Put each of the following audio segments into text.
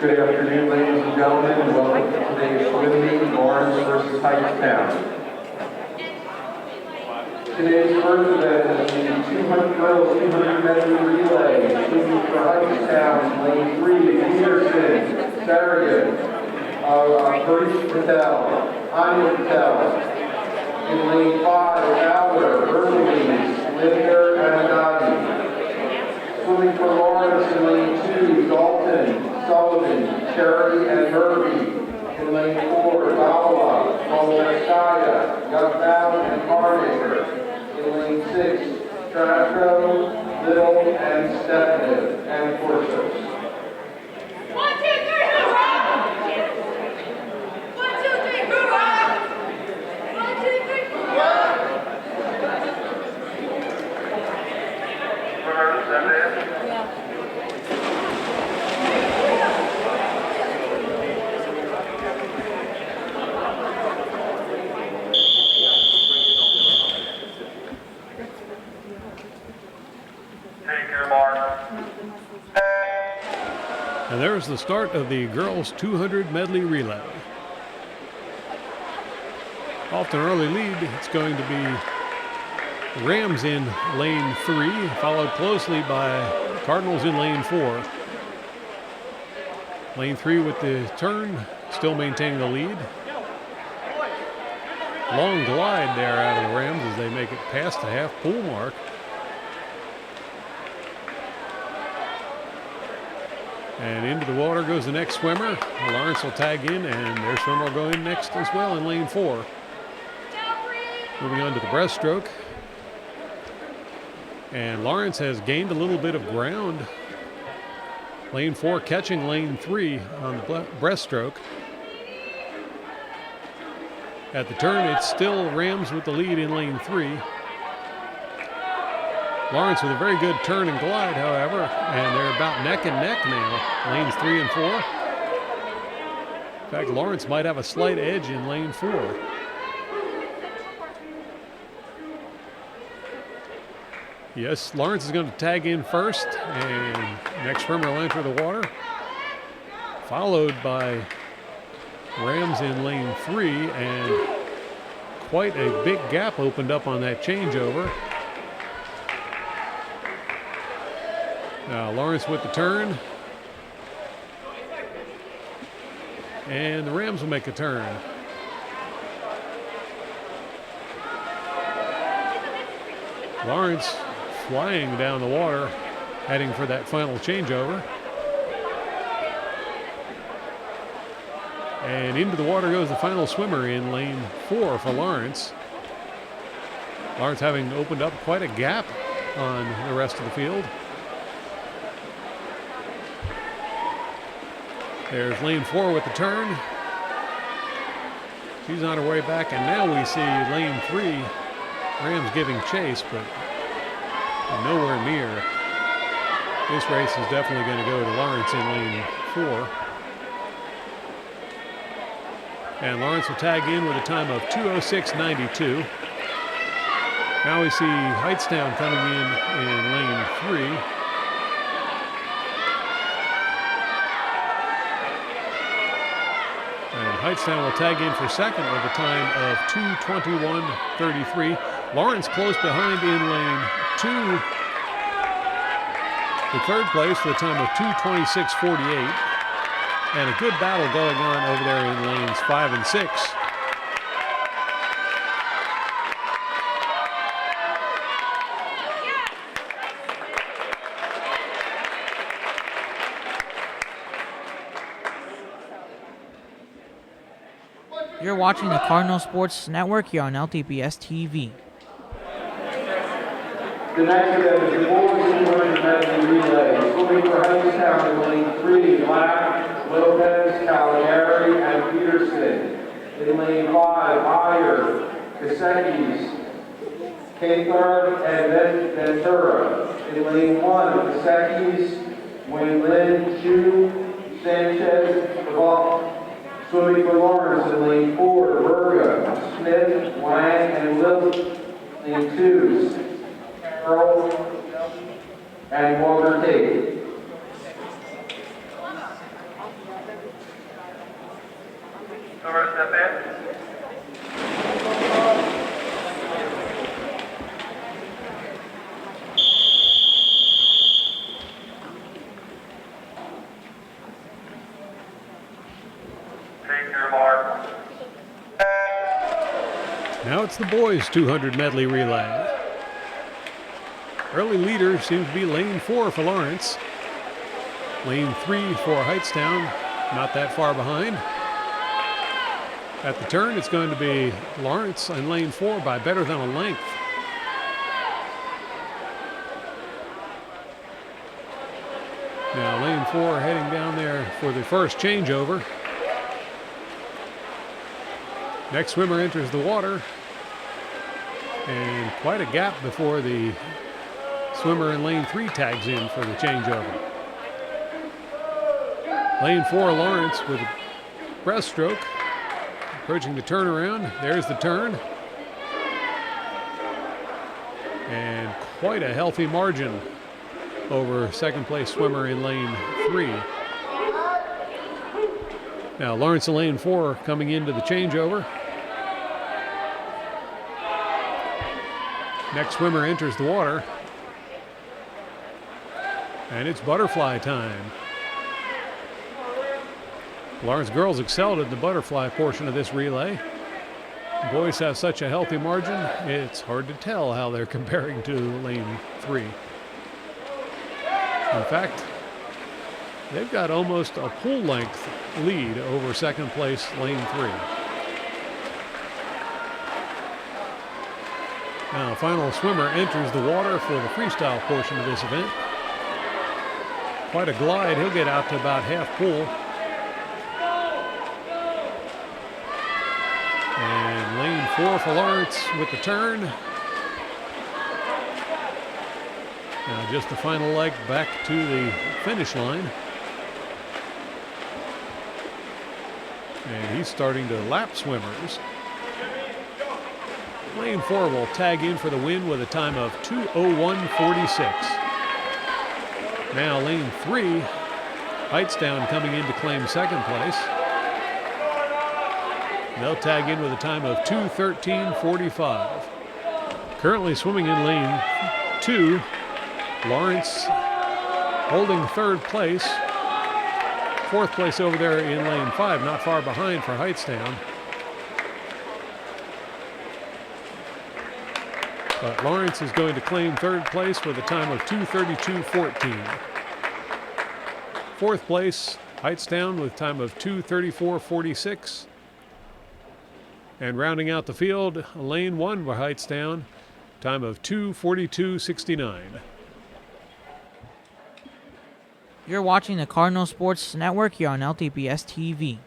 Good afternoon, ladies and gentlemen, and welcome to today's swim meet, Lawrence versus Hightstown. Today's first event is the 200 girls 200 medley relay. Swimming for Hightstown, lane 3, Peterson, Sarrigan, Harish Patel, Anya Patel. In lane 5, Fowler, Hercules, Linder, and Anandani. Swimming for Lawrence in lane 2, Dalton, Sullivan, Cherry, and Murphy. In lane 4, Dawa, Moleskaya, Youngbound, and Hardacre. In lane 6, Trasco, Little, and Stefanev, and Corsos. 1, 2, 3, hoorah! 1, 2, 3, hoorah! 1, 2, 3, hoorah! And there's the start of the girls 200 medley relay. Off to an early lead, it's going to be Rams in lane 3, followed closely by Cardinals in lane 4. Lane 3 with the turn, still maintaining the lead. Long glide there out of the Rams as they make it past the half pool mark. And into the water goes the next swimmer. Lawrence will tag in, and their swimmer will go in next as well in lane 4. Moving on to the breaststroke. And Lawrence has gained a little bit of ground. Lane 4 catching lane 3 on the breaststroke. At the turn, it's still Rams with the lead in lane 3. Lawrence with a very good turn and glide, however, and they're about neck and neck now, lanes 3 and 4. In fact, Lawrence might have a slight edge in lane 4. Yes, Lawrence is going to tag in first, and next swimmer will enter the water, followed by Rams in lane 3, and quite a big gap opened up on that changeover. Now Lawrence with the turn. And the Rams will make a turn. Lawrence flying down the water, heading for that final changeover. And into the water goes the final swimmer in lane 4 for Lawrence. Lawrence having opened up quite a gap on the rest of the field. There's lane 4 with the turn. She's on her way back, and now we see lane 3, Rams giving chase, but nowhere near. This race is definitely going to go to Lawrence in lane 4. And Lawrence will tag in with a time of 2:06.92. Now we see Hightstown coming in lane 3. Hightstown will tag in for second with a time of 2:21.33. Lawrence close behind in lane 2. The third place for a time of 2:26.48. And a good battle going on over there in lanes 5 and 6. You're watching the Cardinal Sports Network here on LTPS TV. The next event is the boys 200 medley relay. Swimming for Hightstown in lane 3, Black, Lopez, Caligari, and Peterson. In lane 5, Iyer, Kasekis, Cathar, and Ventura. In lane 1, Kasekis, Wayne Lin, Chu, Sanchez, Caval. Swimming for Lawrence in lane 4, Berga, Smith, Wang, and Lil. Lane 2, Earl, and Walter Tate. Number step in. Take your mark. Now it's the boys' 200 medley relay. Early leader seems to be lane 4 for Lawrence. Lane 3 for Hightstown, not that far behind. At the turn, it's going to be Lawrence in lane 4 by better than a length. Now lane 4 heading down there for the first changeover. Next swimmer enters the water, and quite a gap before the swimmer in lane 3 tags in for the changeover. Lane 4, Lawrence with a breaststroke, approaching the turnaround. There's the turn. And quite a healthy margin over second place swimmer in lane 3. Now Lawrence in lane 4 coming into the changeover. Next swimmer enters the water. And it's butterfly time. Lawrence girls excelled in the butterfly portion of this relay. The boys have such a healthy margin, it's hard to tell how they're comparing to lane 3. In fact, they've got almost a pool length lead over second place lane 3. Now, final swimmer enters the water for the freestyle portion of this event. Quite a glide. He'll get out to about half pool. And lane 4 for Lawrence with the turn. Now just the final leg back to the finish line. And he's starting to lap swimmers. Lane 4 will tag in for the win with a time of 2:01.46. Now lane 3, Hightstown coming in to claim second place. They'll tag in with a time of 2:13.45. Currently swimming in lane 2, Lawrence holding third place. Fourth place over there in lane 5, not far behind for Hightstown. But Lawrence is going to claim third place with a time of 2:32.14. Fourth place, Hightstown with time of 2:34.46. And rounding out the field, lane 1 for Hightstown, time of 2:42.69. You're watching the Cardinal Sports Network here on LTPS TV.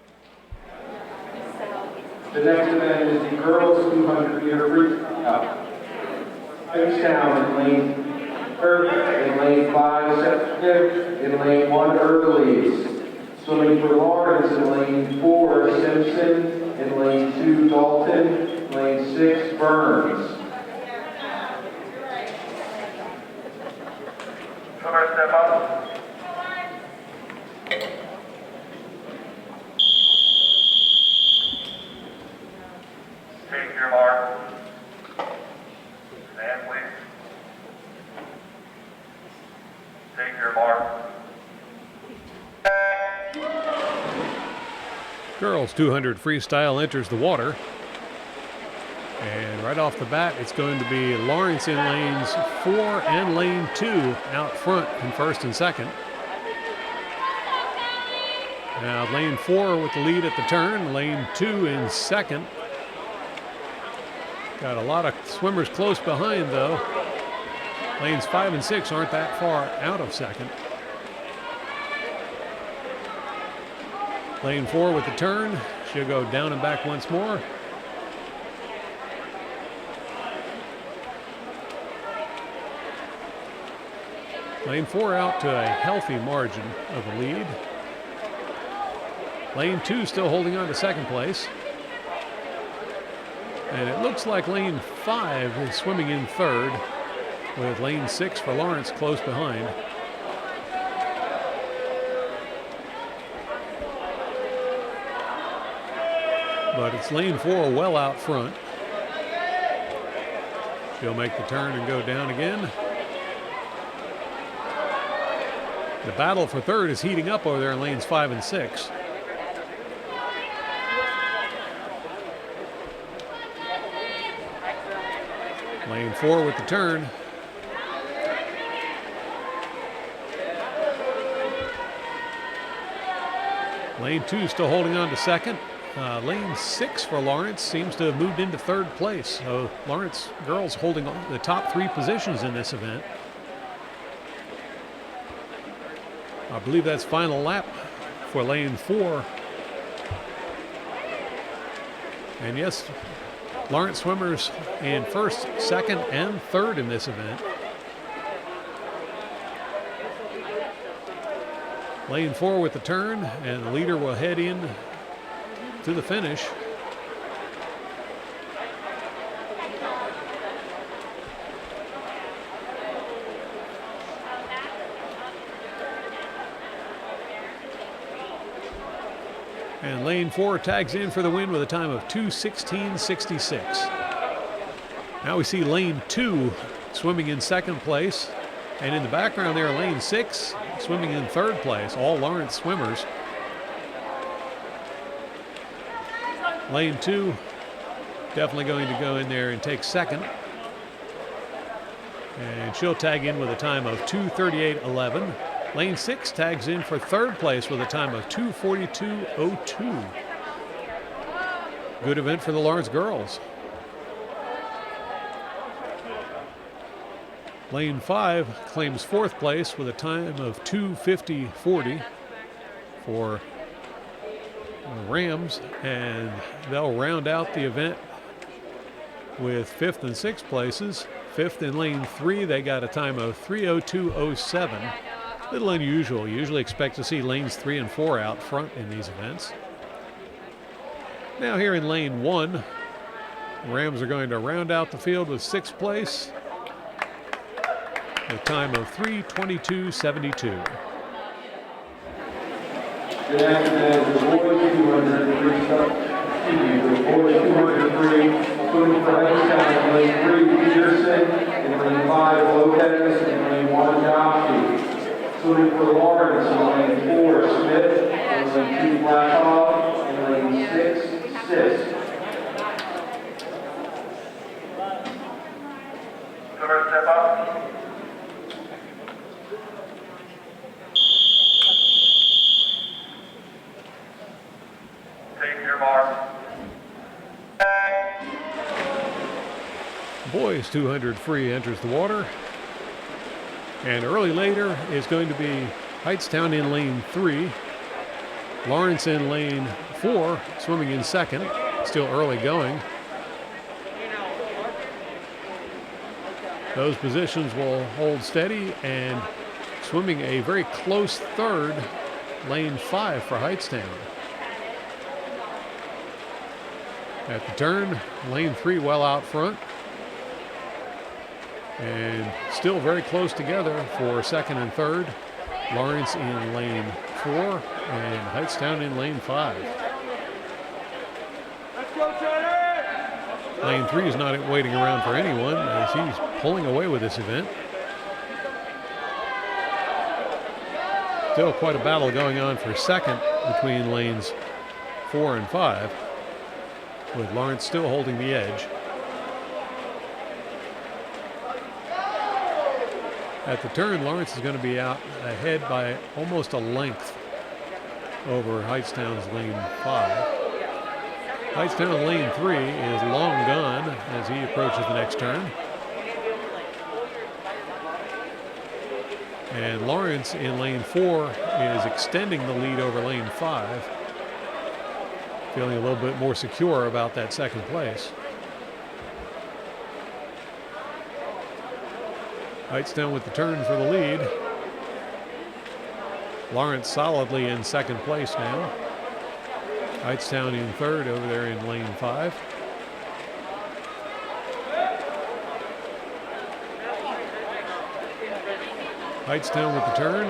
The next event is the girls 200 meter freestyle. Hightstown in lane 30, in lane 5, Seth Smith, in lane 1, Erdeles. Swimming for Lawrence in lane 4, Simpson, in lane 2, Dalton, lane 6, Burns. Swimmer step up. Take your mark. Stand, please. Take your mark. Girls 200 freestyle enters the water. And right off the bat, it's going to be Lawrence in lanes 4 and lane 2 out front in first and second. Now lane 4 with the lead at the turn, lane 2 in second. Got a lot of swimmers close behind though. Lanes 5 and 6 aren't that far out of second. Lane 4 with the turn. She'll go down and back once more. Lane 4 out to a healthy margin of a lead. Lane 2 still holding on to second place. And it looks like lane 5 is swimming in third, with lane 6 for Lawrence close behind. But it's lane 4 well out front. She'll make the turn and go down again. The battle for third is heating up over there in lanes 5 and 6. Lane 4 with the turn. Lane 2 still holding on to second. Lane 6 for Lawrence seems to have moved into third place. So Lawrence girls holding on the top 3 positions in this event. I believe that's final lap for lane 4. And yes, Lawrence swimmers in first, second, and third in this event. Lane 4 with the turn, and the leader will head in to the finish. And lane 4 tags in for the win with a time of 2:16.66. Now we see lane 2 swimming in second place. And in the background there, lane 6 swimming in third place, all Lawrence swimmers. Lane 2 definitely going to go in there and take second. And she'll tag in with a time of 2:38.11. Lane 6 tags in for third place with a time of 2:42.02. Good event for the Lawrence girls. Lane 5 claims fourth place with a time of 2:50.40 for the Rams, and they'll round out the event with fifth and sixth places. Fifth in lane 3, they got a time of 3:02.07. A little unusual. Usually expect to see lanes 3 and 4 out front in these events. Now here in lane 1, the Rams are going to round out the field with sixth place, a time of 3:22.72. Good afternoon, the boys 203, the boys 203, swimming for Hightstown, lane 3, Peterson, and lane 5, Lopez, and lane 1, Johnson. Swimming for Lawrence, in lane 4, Smith, and lane 2, Blackhawk, and lane 6, Sis. Swimmer step up. Take your mark. Boys 200 free enters the water. And early later is going to be Hightstown in lane 3. Lawrence in lane 4, swimming in second. Still early going. Those positions will hold steady, and swimming a very close third, lane 5 for Hightstown. At the turn, lane 3 well out front. And still very close together for second and third. Lawrence in lane 4 and Hightstown in lane 5. Lane 3 is not waiting around for anyone as he's pulling away with this event. Still quite a battle going on for second between lanes 4 and 5, with Lawrence still holding the edge. At the turn, Lawrence is going to be out ahead by almost a length over Hightstown's lane 5. Hightstown lane 3 is long gone as he approaches the next turn. And Lawrence in lane 4 is extending the lead over lane 5. Feeling a little bit more secure about that second place. Hightstown with the turn for the lead. Lawrence solidly in second place now. Hightstown in third over there in lane 5. Hightstown with the turn.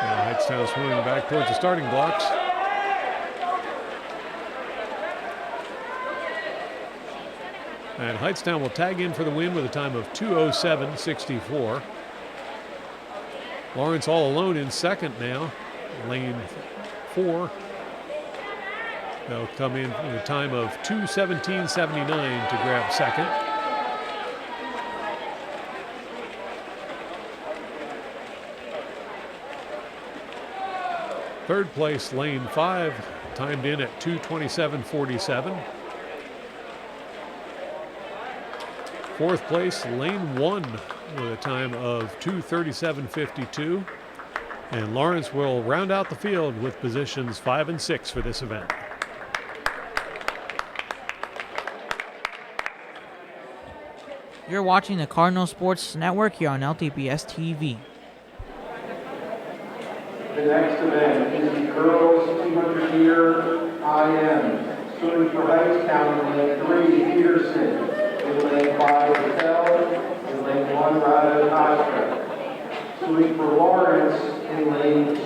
And Hightstown swimming back towards the starting blocks. And Hightstown will tag in for the win with a time of 2:07.64. Lawrence all alone in second now, lane 4. They'll come in with a time of 2:17.79 to grab second. Third place, lane 5, timed in at 2:27.47. Fourth place, lane 1, with a time of 2:37.52. And Lawrence will round out the field with positions 5 and 6 for this event. You're watching the Cardinal Sports Network here on LTPS TV. The next event is the girls 200-meter IM. Swimming for Hightstown in lane 3, Peterson. In lane 5, Patel. In lane 1, Rado Costa. Swimming for Lawrence in lane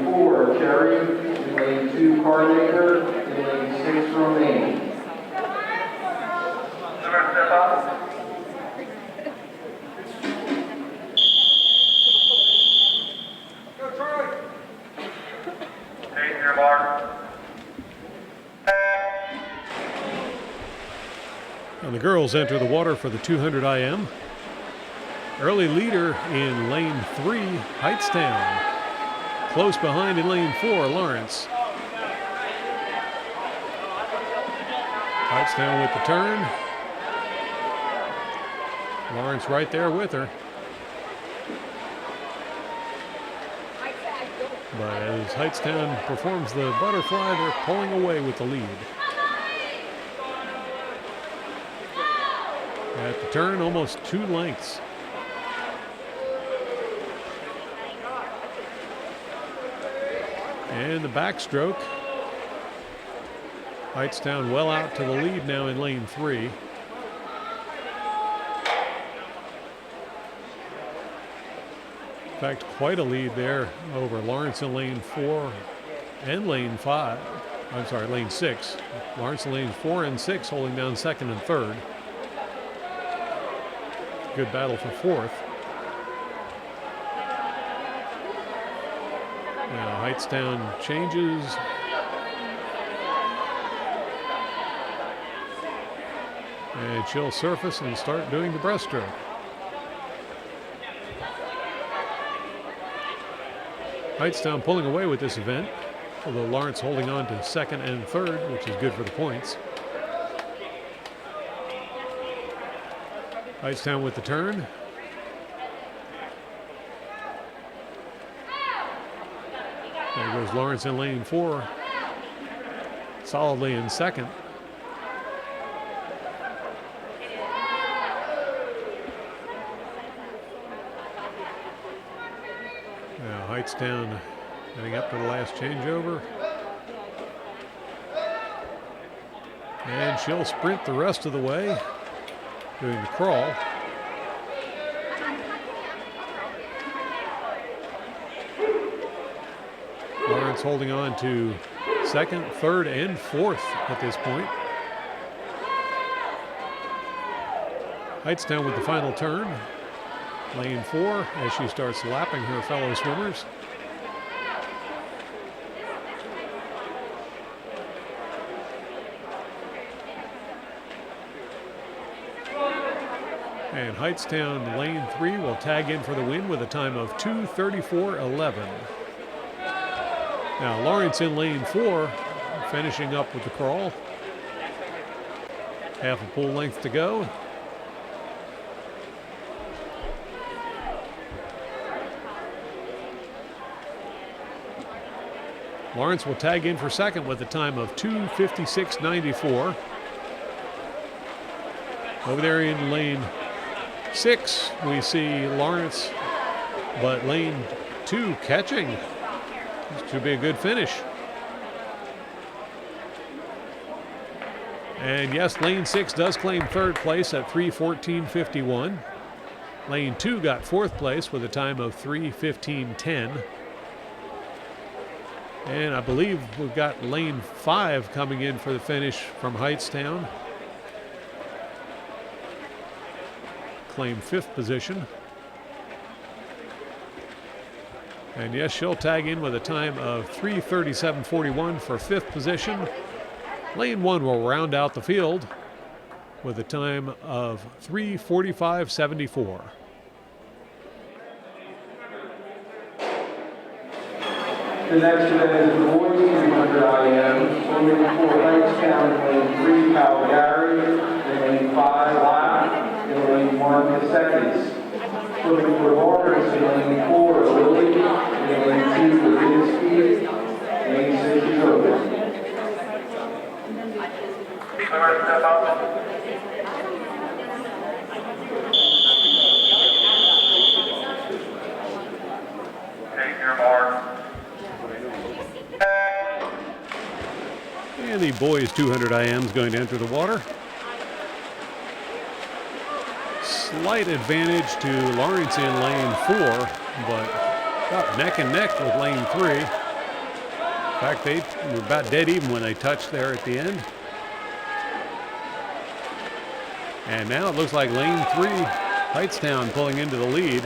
4, Cherry. In lane 2, Carnaker. In lane 6, Romaine. Swimmer step up. Take your mark. And the girls enter the water for the 200 IM. Early leader in lane 3, Hightstown. Close behind in lane 4, Lawrence. Hightstown with the turn. Lawrence right there with her. But as Hightstown performs the butterfly, they're pulling away with the lead. At the turn, almost 2 lengths. And the backstroke. Hightstown well out to the lead now in lane 3. In fact, quite a lead there over Lawrence in lane 4 and lane 5. I'm sorry, lane 6. Lawrence in lane 4 and 6 holding down second and third. Good battle for fourth. Now Hightstown changes. And she'll surface and start doing the breaststroke. Hightstown pulling away with this event, although Lawrence holding on to second and third, which is good for the points. Hightstown with the turn. There goes Lawrence in lane 4, solidly in second. Now Hightstown heading up to the last changeover. And she'll sprint the rest of the way, doing the crawl. Lawrence holding on to second, third, and fourth at this point. Hightstown with the final turn. Lane 4 as she starts lapping her fellow swimmers. And Hightstown lane 3 will tag in for the win with a time of 2:34.11. Now Lawrence in lane 4 finishing up with the crawl. Half a pool length to go. Lawrence will tag in for second with a time of 2:56.94. Over there in lane 6, we see Lawrence, but lane 2 catching. This should be a good finish. And yes, lane 6 does claim third place at 3:14.51. Lane 2 got fourth place with a time of 3:15.10. And I believe we've got lane 5 coming in for the finish from Hightstown. Claim 5th position. And yes, she'll tag in with a time of 3:37.41 for 5th position. Lane 1 will round out the field with a time of 3:45.74. The next event is the boys 300 IM, swimming for Hightstown, lane 3, Kyle Gary, in lane 5, Lap, in lane 1, the seconds. Swimming for Lawrence, in lane 4, Lily, in lane 2, Levinsky, lane 6 is open. Swimmer step up. Take your mark. And the boys 200 IM is going to enter the water. Slight advantage to Lawrence in lane 4, but about neck and neck with lane 3. In fact, they were about dead even when they touched there at the end. And now it looks like lane 3, Hightstown pulling into the lead.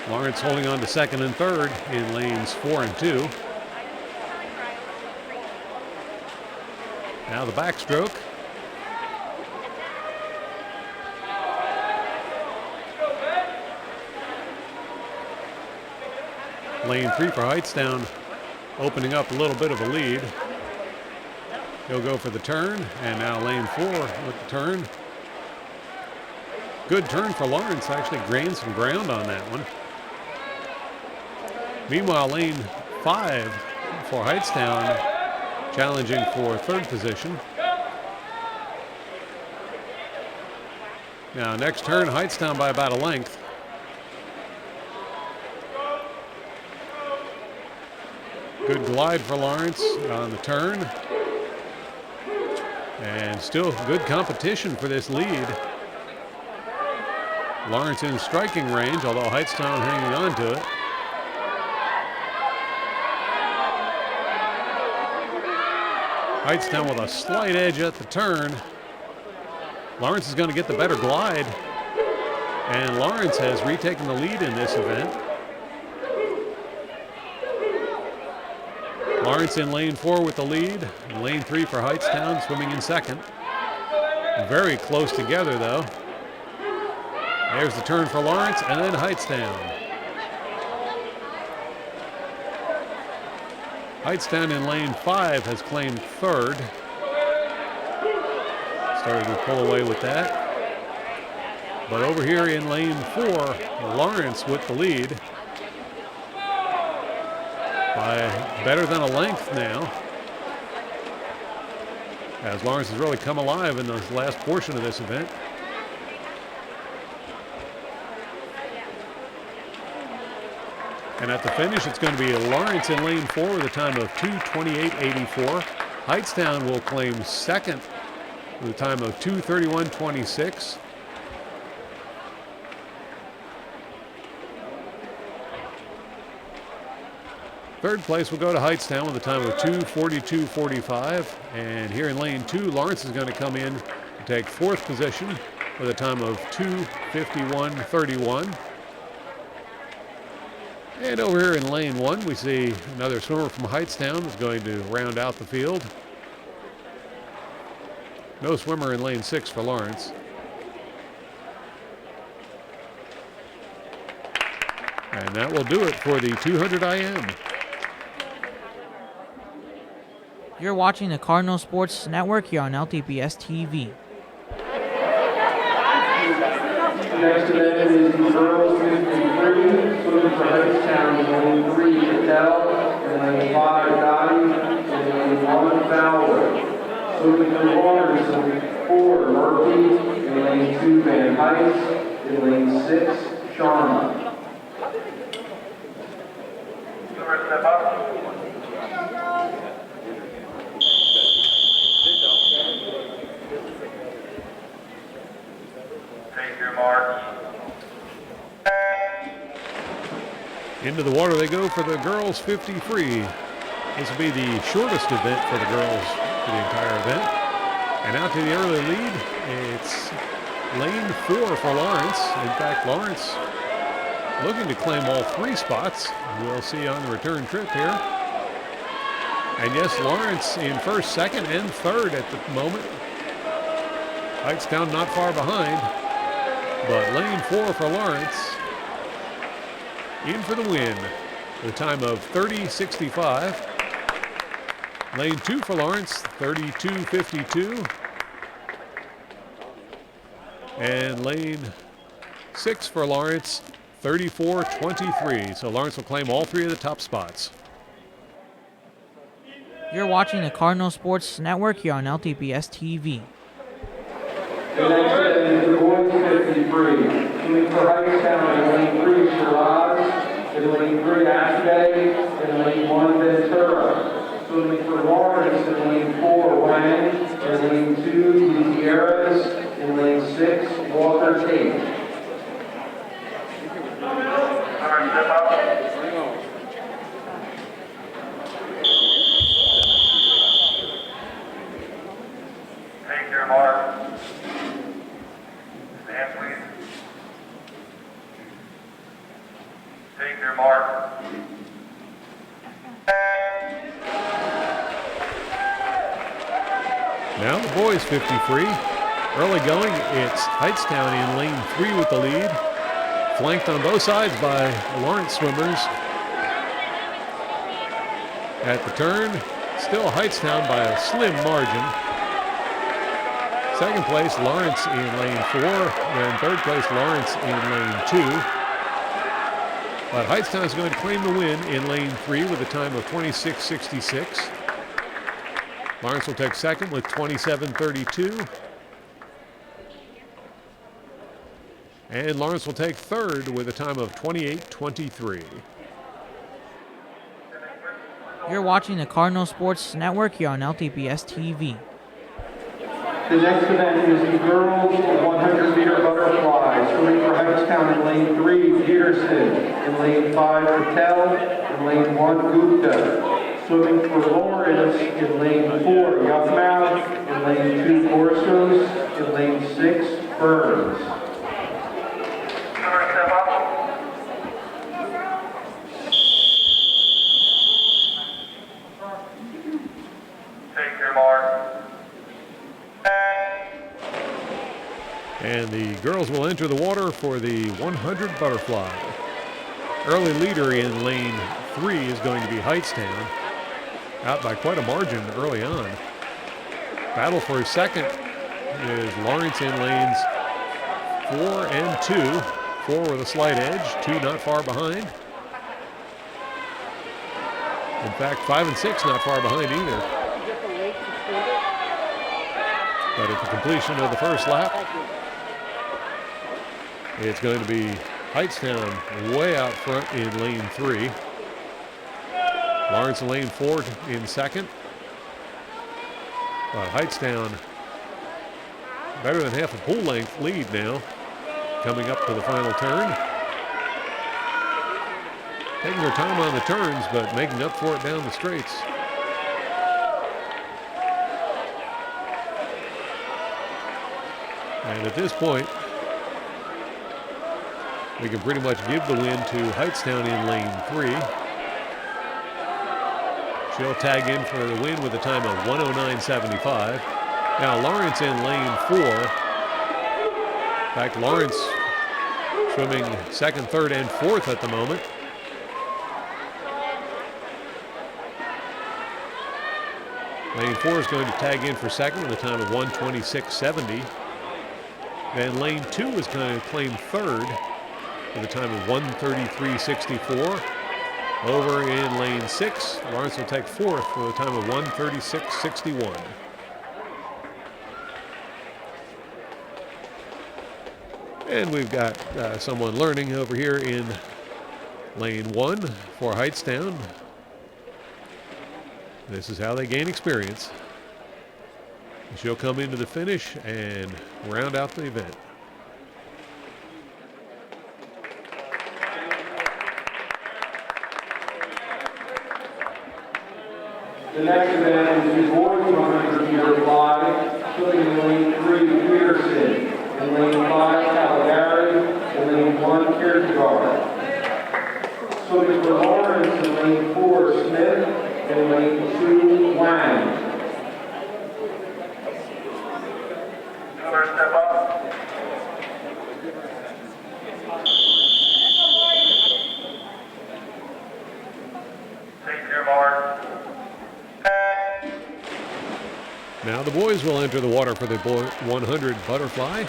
Lawrence holding on to second and third in lanes 4 and 2. Now the backstroke. Lane 3 for Hightstown opening up a little bit of a lead. He'll go for the turn, and now lane 4 with the turn. Good turn for Lawrence, actually gained some ground on that one. Meanwhile, lane 5 for Hightstown challenging for third position. Now next turn, Hightstown by about a length. Good glide for Lawrence on the turn. And still good competition for this lead. Lawrence in striking range, although Hightstown hanging on to it. Hightstown with a slight edge at the turn. Lawrence is going to get the better glide. And Lawrence has retaken the lead in this event. Lawrence in lane 4 with the lead. Lane 3 for Hightstown swimming in second. Very close together though. There's the turn for Lawrence and then Hightstown. Hightstown in lane 5 has claimed third. Starting to pull away with that. But over here in lane 4, Lawrence with the lead. By better than a length now. As Lawrence has really come alive in the last portion of this event. And at the finish, it's going to be Lawrence in lane 4 with a time of 2:28.84. Hightstown will claim second with a time of 2:31.26. Third place will go to Hightstown with a time of 2:42.45. And here in lane 2, Lawrence is going to come in to take fourth position with a time of 2:51.31. And over here in lane 1, we see another swimmer from Hightstown that's going to round out the field. No swimmer in lane 6 for Lawrence. And that will do it for the 200 IM. You're watching the Cardinal Sports Network here on LTPS TV. The next event is the girls 53, swimming for Hightstown in lane 3, Patel, in lane 5, Dottie, in lane 1, Fowler. Swimming for Lawrence in lane 4, Murphy, in lane 2, Van Heist, in lane 6, Sharma. Swimmers step up. Take your mark. Into the water they go for the girls 50 free. This will be the shortest event for the girls for the entire event. And out to the early lead, it's lane 4 for Lawrence. In fact, Lawrence looking to claim all 3 spots. We'll see on the return trip here. And yes, Lawrence in first, second, and third at the moment. Hightstown not far behind. But lane 4 for Lawrence in for the win with a time of 30:65. Lane 2 for Lawrence, 32:52. And lane 6 for Lawrence, 34:23. So Lawrence will claim all 3 of the top spots. You're watching the Cardinal Sports Network here on LTPS TV. The next event is the boys 53, swimming for Hightstown in lane 3, Shiraz, in lane 3, Ashbay, in lane 1, Ventura. Swimming for Lawrence in lane 4, Wang, in lane 2, Gutierrez, in lane 6, Walker Tate. Swimmers step up. Take your mark. Stand, please. Take your mark. Now the boys 50 free. Early going, it's Hightstown in lane 3 with the lead. Flanked on both sides by Lawrence swimmers. At the turn, still Hightstown by a slim margin. Second place, Lawrence in lane 4. Then third place, Lawrence in lane 2. But Hightstown is going to claim the win in lane 3 with a time of 26:66. Lawrence will take second with 27:32. And Lawrence will take third with a time of 28:23. You're watching the Cardinal Sports Network here on LTPS TV. The next event is the girls 100-meter butterfly, swimming for Hightstown in lane 3, Peterson, in lane 5, Patel, in lane 1, Gupta. Swimming for Lawrence in lane 4, Yuckmouth, in lane 2, Corsos, in lane 6, Burns. Swimmers step up. Take your mark. And the girls will enter the water for the 100 butterfly. Early leader in lane 3 is going to be Hightstown, out by quite a margin early on. Battle for his second is Lawrence in lanes 4 and 2. 4 with a slight edge, 2 not far behind. In fact, 5 and 6 not far behind either. But at the completion of the first lap, it's going to be Hightstown way out front in lane 3. Lawrence in lane 4 in second. But Hightstown better than half a pool length lead now, coming up to the final turn. Taking their time on the turns, but making up for it down the straights. And at this point, we can pretty much give the win to Hightstown in lane 3. She'll tag in for the win with a time of 1:09.75. Now Lawrence in lane 4. In fact, Lawrence swimming second, third, and fourth at the moment. Lane 4 is going to tag in for second with a time of 1:26.70. Then lane 2 is going to claim third with a time of 1:33.64. Over in lane 6, Lawrence will take fourth with a time of 1:36.61. And we've got someone learning over here in lane 1 for Hightstown. This is how they gain experience. She'll come into the finish and round out the event. The next event is the boys 100-meter fly, swimming in lane 3, Peterson, in lane 5, Caligari, in lane 1, Kierkegaard. Swimming for Lawrence in lane 4, Smith, in lane 2, Wang. First step up. Take your mark. Now the boys will enter the water for the 100 butterfly.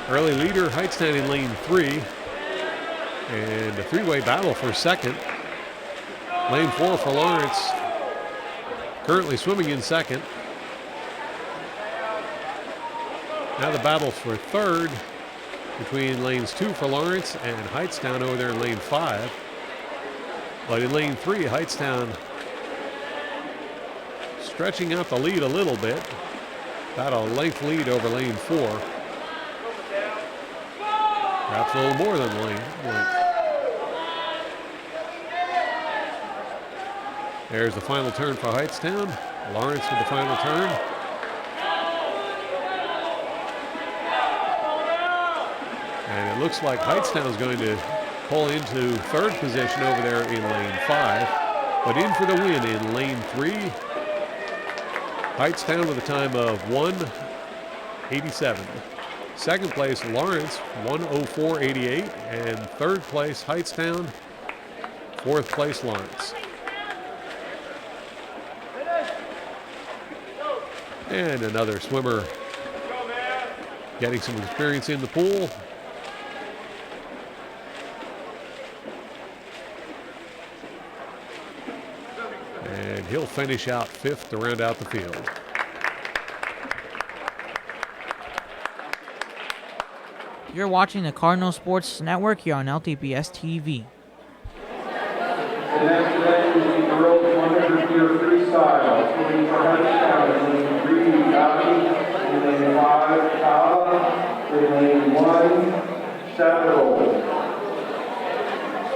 Early leader, Hightstown in lane 3. And a three-way battle for second. Lane 4 for Lawrence, currently swimming in second. Now the battle for third between lanes 2 for Lawrence and Hightstown over there in lane 5. But in lane 3, Hightstown stretching out the lead a little bit. About a length lead over lane 4. Perhaps a little more than length. There's the final turn for Hightstown. Lawrence with the final turn. And it looks like Hightstown is going to pull into third position over there in lane 5. But in for the win in lane 3. Hightstown with a time of 1:87. Second place, Lawrence, 1:04.88. And third place, Hightstown. Fourth place, Lawrence. And another swimmer getting some experience in the pool. And he'll finish out fifth to round out the field. You're watching the Cardinal Sports Network here on LTPS TV. The next event is the girls 100-meter freestyle, swimming for Hightstown in lane 3, Gotti, in lane 5, Kala, in lane 1, Chaparral.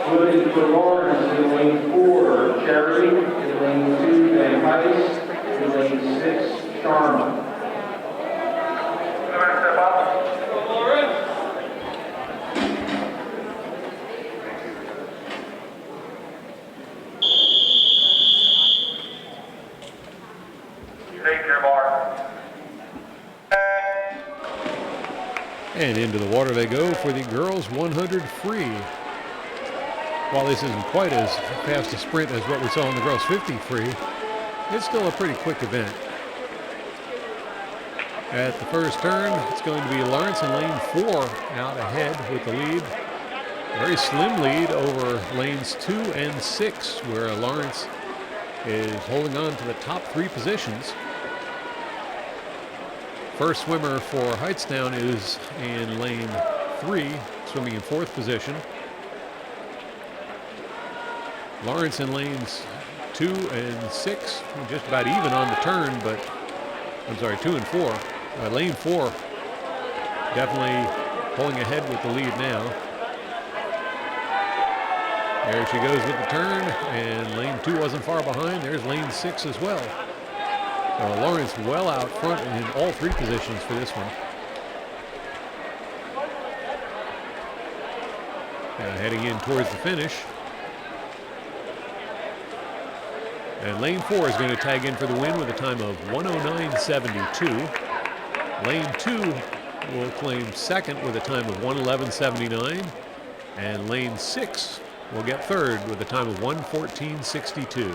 Swimming for Lawrence in lane 4, Cherry, in lane 2, Van Heist, in lane 6, Sharma. First step up. Take your mark. And into the water they go for the girls 100 free. While this isn't quite as fast a sprint as what we saw in the girls 50 free, it's still a pretty quick event. At the first turn, it's going to be Lawrence in lane 4 out ahead with the lead. A very slim lead over lanes 2 and 6, where Lawrence is holding on to the top 3 positions. First swimmer for Hightstown is in lane 3, swimming in 4th position. Lawrence in lanes 2 and 6, just about even on the turn, but 2 and 4. Lane 4 definitely pulling ahead with the lead now. There she goes with the turn, and lane 2 wasn't far behind. There's lane 6 as well. Lawrence well out front in all 3 positions for this one. Heading in towards the finish. And lane 4 is going to tag in for the win with a time of 1:09.72. Lane 2 will claim second with a time of 1:11.79. And lane 6 will get third with a time of 1:14.62.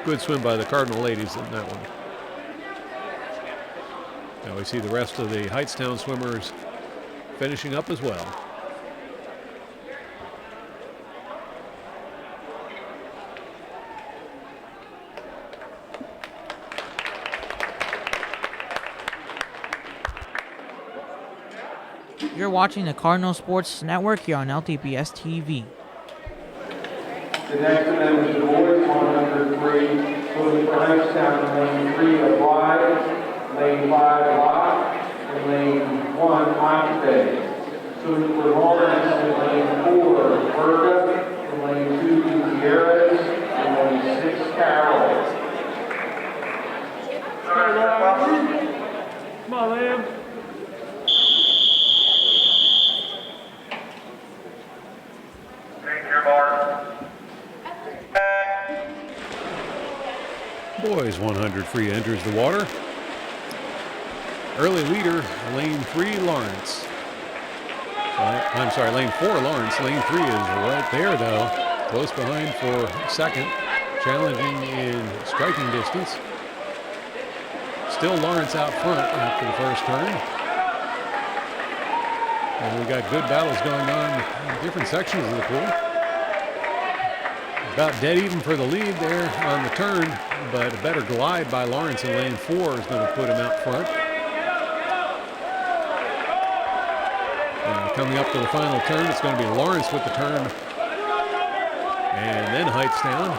Good swim by the Cardinal ladies in that one. Now we see the rest of the Hightstown swimmers finishing up as well. You're watching the Cardinal Sports Network here on LTPS TV. The next event is the boys 103, swimming for Hightstown in lane 3 of wide, lane 5 lock, and lane 1 Oxbay. Swimming for Lawrence in lane 4 Berga, in lane 2 Gutierrez, and lane 6 Carroll. Come on, Liam. Take your mark. Boys 100 free enters the water. Early leader, lane 3 Lawrence. I'm sorry, lane 4 Lawrence. Lane 3 is right there though. Close behind for second. Challenging in striking distance. Still Lawrence out front after the first turn. And we got good battles going on in different sections of the pool. About dead even for the lead there on the turn, but a better glide by Lawrence in lane 4 is going to put him out front. Coming up to the final turn, it's going to be Lawrence with the turn, and then Hightstown.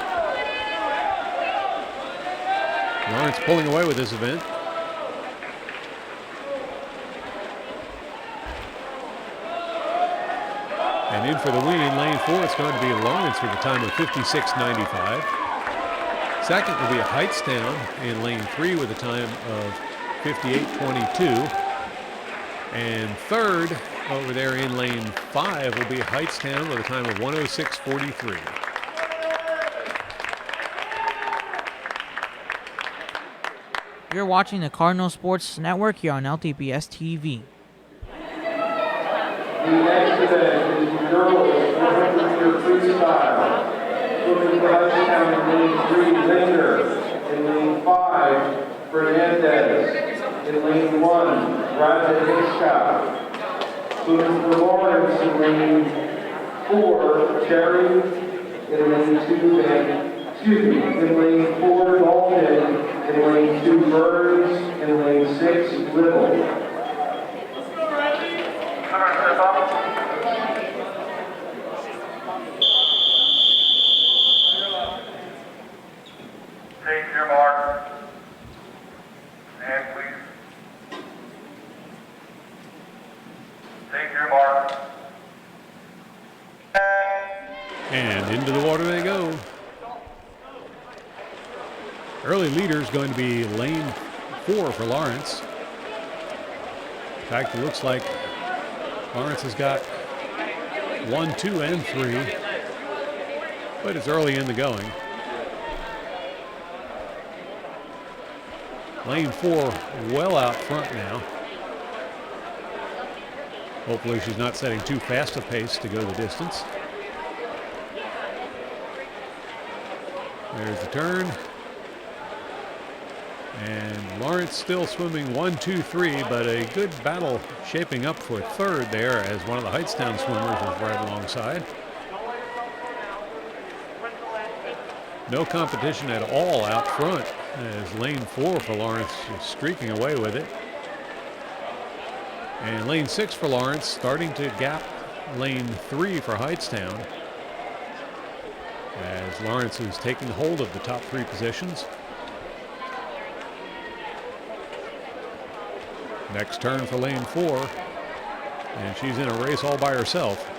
Lawrence pulling away with this event. And in for the win in lane 4, it's going to be Lawrence with a time of 56.95. Second will be a Hightstown in lane 3 with a time of 58.22. And third, over there in lane 5, will be a Hightstown with a time of 106.43. You're watching the Cardinal Sports Network here on LTPS TV. The next event is the girls 100-meter freestyle. Swimming for Hightstown in lane 3 Linder, in lane 5 Fernandez, in lane 1 Raja Hitchcock. Swimming for Lawrence in lane 4 Cherry, in lane 2 in lane 4 Dalton, in lane 2 Burns, in lane 6 Little. Step up. Take your mark. And please. Take your mark. And into the water they go. Early leader is going to be lane 4 for Lawrence. In fact, it looks like Lawrence has got 1, 2, and 3, but it's early in the going. Lane 4 well out front now. Hopefully she's not setting too fast a pace to go the distance. There's the turn. And Lawrence still swimming 1, 2, 3, but a good battle shaping up for third there as one of the Hightstown swimmers is right alongside. No competition at all out front as lane 4 for Lawrence is streaking away with it. And lane 6 for Lawrence starting to gap lane 3 for Hightstown as Lawrence is taking hold of the top 3 positions. Next turn for lane 4, and she's in a race all by herself.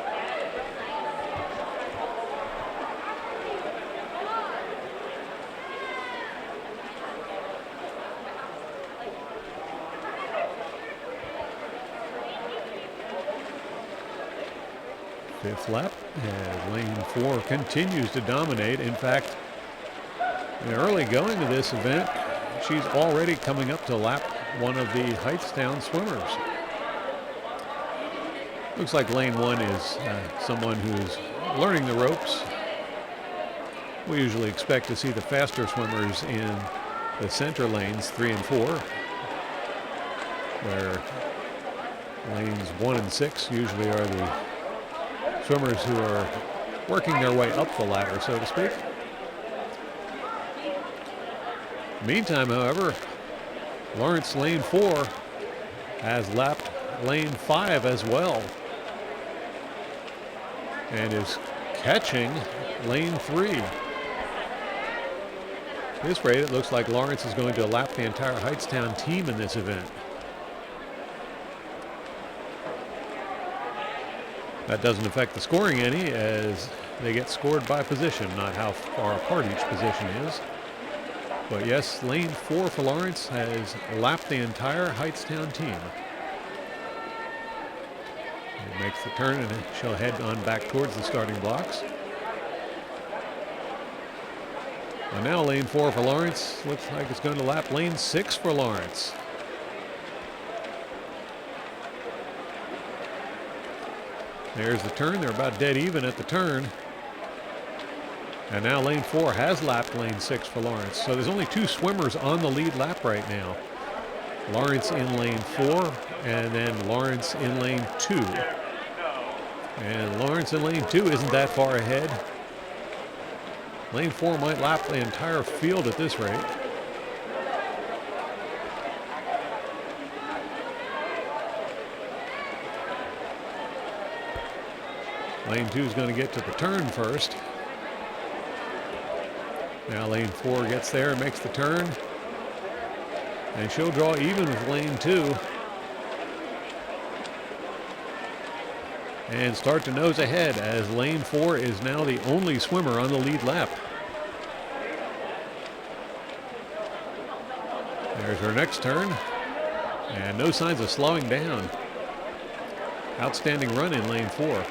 Fifth lap, and lane 4 continues to dominate. In fact, in the early going of this event, she's already coming up to lap one of the Hightstown swimmers. Looks like lane 1 is someone who's learning the ropes. We usually expect to see the faster swimmers in the center lanes 3 and 4, where lanes 1 and 6 usually are the swimmers who are working their way up the ladder, so to speak. Meantime, however, Lawrence lane 4 has lapped lane 5 as well and is catching lane 3. At this rate, it looks like Lawrence is going to lap the entire Hightstown team in this event. That doesn't affect the scoring any, as they get scored by position, not how far apart each position is. But yes, lane 4 for Lawrence has lapped the entire Hightstown team. It makes the turn and she'll head on back towards the starting blocks. And now lane 4 for Lawrence looks like it's going to lap lane 6 for Lawrence. There's the turn. They're about dead even at the turn. And now lane 4 has lapped lane 6 for Lawrence. So there's only 2 swimmers on the lead lap right now. Lawrence in lane 4 and then Lawrence in lane 2. And Lawrence in lane 2 isn't that far ahead. Lane 4 might lap the entire field at this rate. Lane 2 is going to get to the turn first. Now lane 4 gets there and makes the turn. And she'll draw even with lane 2. And start to nose ahead as lane 4 is now the only swimmer on the lead lap. There's her next turn. And no signs of slowing down. Outstanding run in lane 4.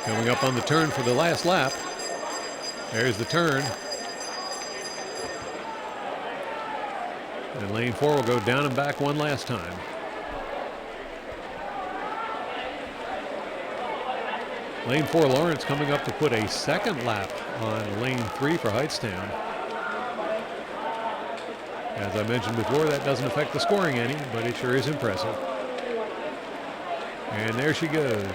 Coming up on the turn for the last lap. There's the turn. And lane 4 will go down and back one last time. Lane 4 Lawrence coming up to put a second lap on lane 3 for Hightstown. As I mentioned before, that doesn't affect the scoring any, but it sure is impressive. And there she goes.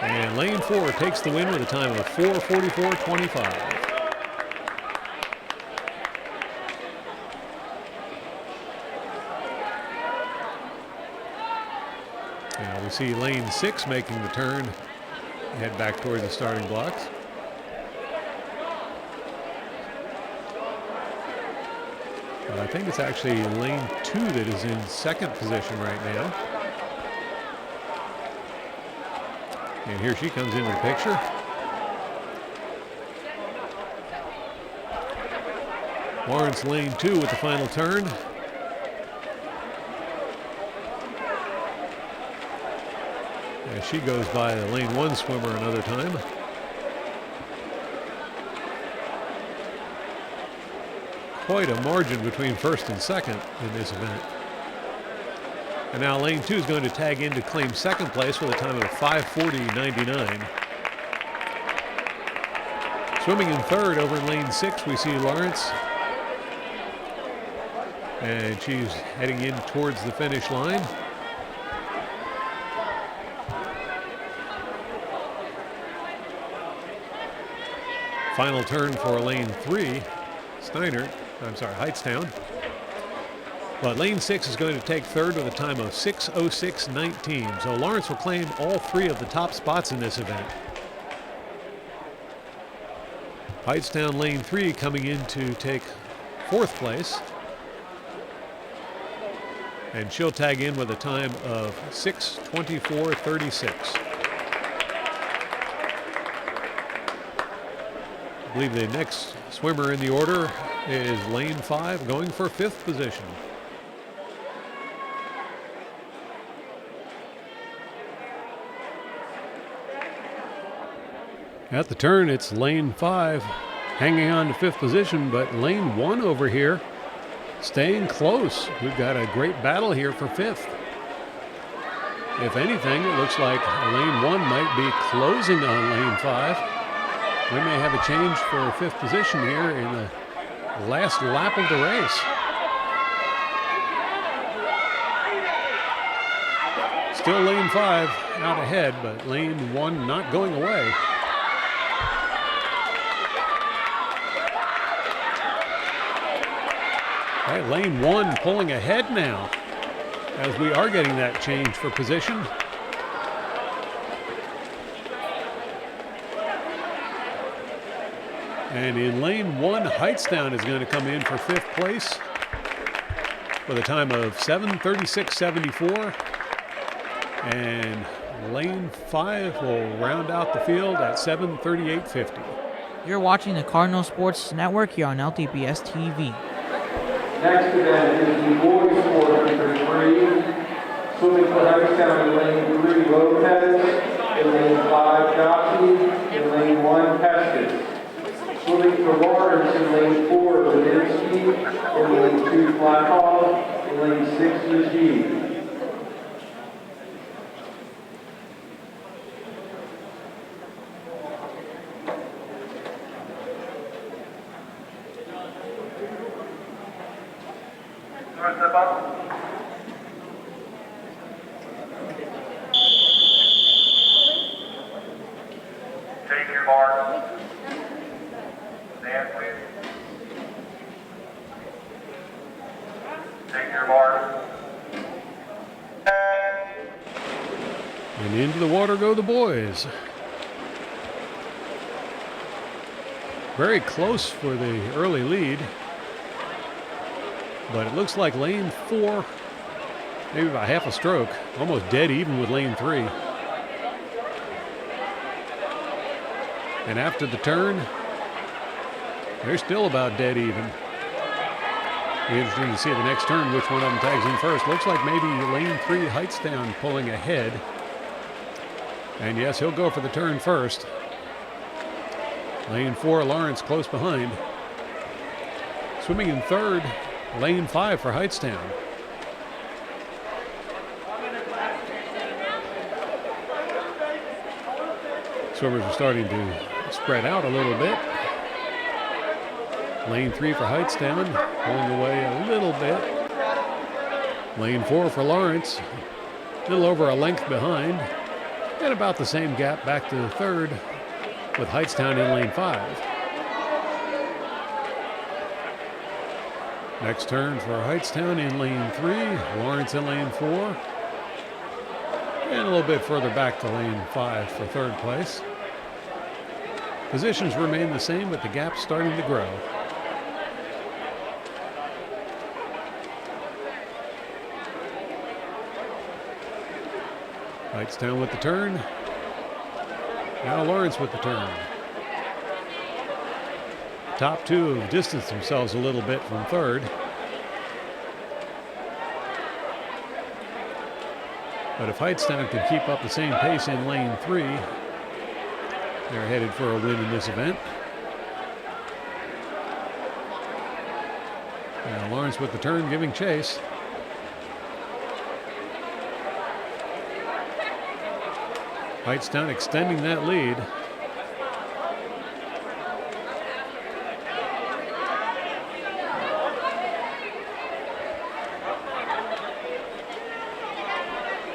And lane 4 takes the win with a time of 4:44.25. Now we see lane 6 making the turn, head back toward the starting blocks. But I think it's actually lane 2 that is in second position right now. And here she comes into the picture. Lawrence lane 2 with the final turn. As she goes by the lane 1 swimmer another time. Quite a margin between first and second in this event. And now lane 2 is going to tag in to claim second place with a time of 5:40.99. Swimming in third over in lane 6, we see Lawrence. And she's heading in towards the finish line. Final turn for lane 3, Hightstown. But lane 6 is going to take third with a time of 6:06.19. So Lawrence will claim all 3 of the top spots in this event. Hightstown lane 3 coming in to take 4th place. And she'll tag in with a time of 6:24.36. I believe the next swimmer in the order is lane 5, going for 5th position. At the turn, it's lane 5 hanging on to 5th position, but lane 1 over here staying close. We've got a great battle here for 5th. If anything, it looks like lane 1 might be closing on lane 5. We may have a change for 5th position here in the last lap of the race. Still lane 5 out ahead, but lane 1 not going away. All right, lane 1 pulling ahead now as we are getting that change for position. And in lane 1, Hightstown is going to come in for 5th place with a time of 7:36.74. And lane 5 will round out the field at 7:38.50. You're watching the Cardinal Sports Network here on LTPS TV. Next event is the boys 400 free. Swimming for Hightstown in lane 3, Lopez. In lane 5, Jockey. In lane 1, Pestis. Swimming for Lawrence in lane 4, Ladinsky. In lane 2, Blackhall. In lane 6, Najee. Step up. Take your mark. Stand, please. Take your mark. And into the water go the boys. Very close for the early lead. But it looks like lane 4, maybe about half a stroke, almost dead even with lane 3. And after the turn, they're still about dead even. Be interesting to see the next turn which one of them tags in first. Looks like maybe lane 3, Hightstown, pulling ahead. And yes, he'll go for the turn first. Lane 4, Lawrence, close behind. Swimming in third, lane 5 for Hightstown. Swimmers are starting to spread out a little bit. Lane 3 for Hightstown, pulling away a little bit. Lane 4 for Lawrence, a little over a length behind. And about the same gap back to the third with Hightstown in lane 5. Next turn for Hightstown in lane 3, Lawrence in lane 4, and a little bit further back to lane 5 for third place. Positions remain the same, but the gap's starting to grow. Hightstown with the turn. Now Lawrence with the turn. Top two have distanced themselves a little bit from third. But if Hightstown can keep up the same pace in lane 3, they're headed for a win in this event. Now Lawrence with the turn, giving chase. Hightstown extending that lead.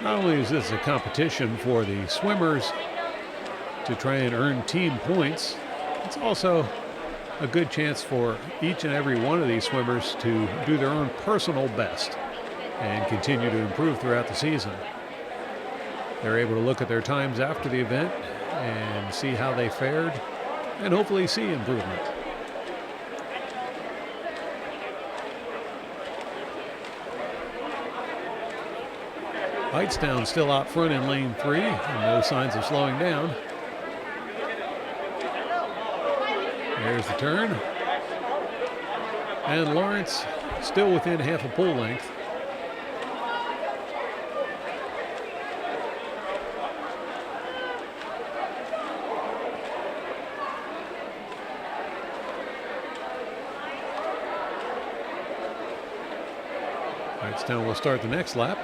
Not only is this a competition for the swimmers to try and earn team points, it's also a good chance for each and every one of these swimmers to do their own personal best and continue to improve throughout the season. They're able to look at their times after the event and see how they fared and hopefully see improvement. Hightstown still out front in lane 3 and no signs of slowing down. There's the turn. And Lawrence still within half a pool length. Hightstown will start the next lap.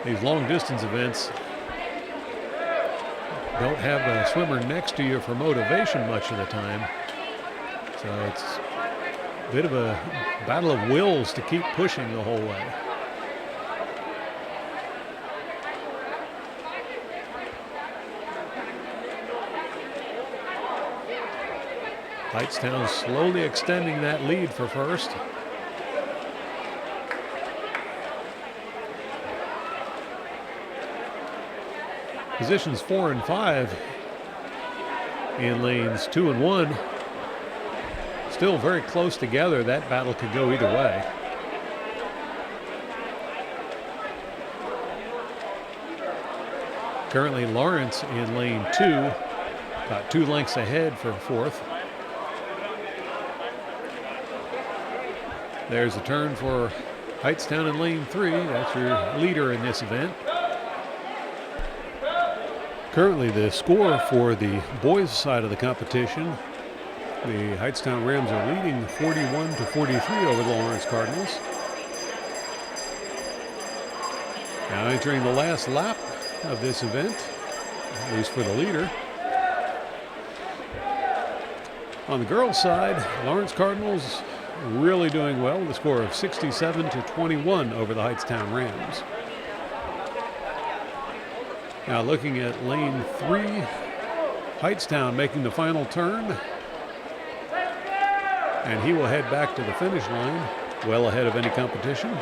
These long distance events don't have a swimmer next to you for motivation much of the time. So it's a bit of a battle of wills to keep pushing the whole way. Hightstown slowly extending that lead for first. Positions 4 and 5 in lanes 2 and 1. Still very close together. That battle could go either way. Currently Lawrence in lane 2, about 2 lengths ahead for fourth. There's a turn for Hightstown in lane 3. That's your leader in this event. Currently the score for the boys' side of the competition, the Hightstown Rams are leading 41-43 over the Lawrence Cardinals. Now entering the last lap of this event, at least for the leader. On the girls' side, Lawrence Cardinals really doing well with a score of 67-21 over the Hightstown Rams. Now looking at lane 3, Hightstown making the final turn. And he will head back to the finish line, well ahead of any competition.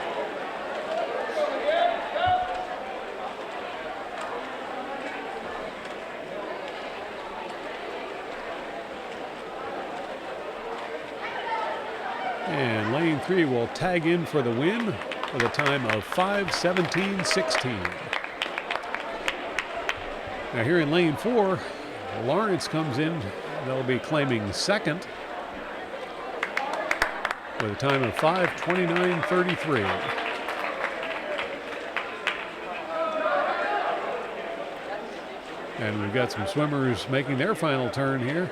And lane 3 will tag in for the win with a time of 5:17.16. Now here in lane 4, Lawrence comes in. They'll be claiming second with a time of 5:29.33. And we've got some swimmers making their final turn here.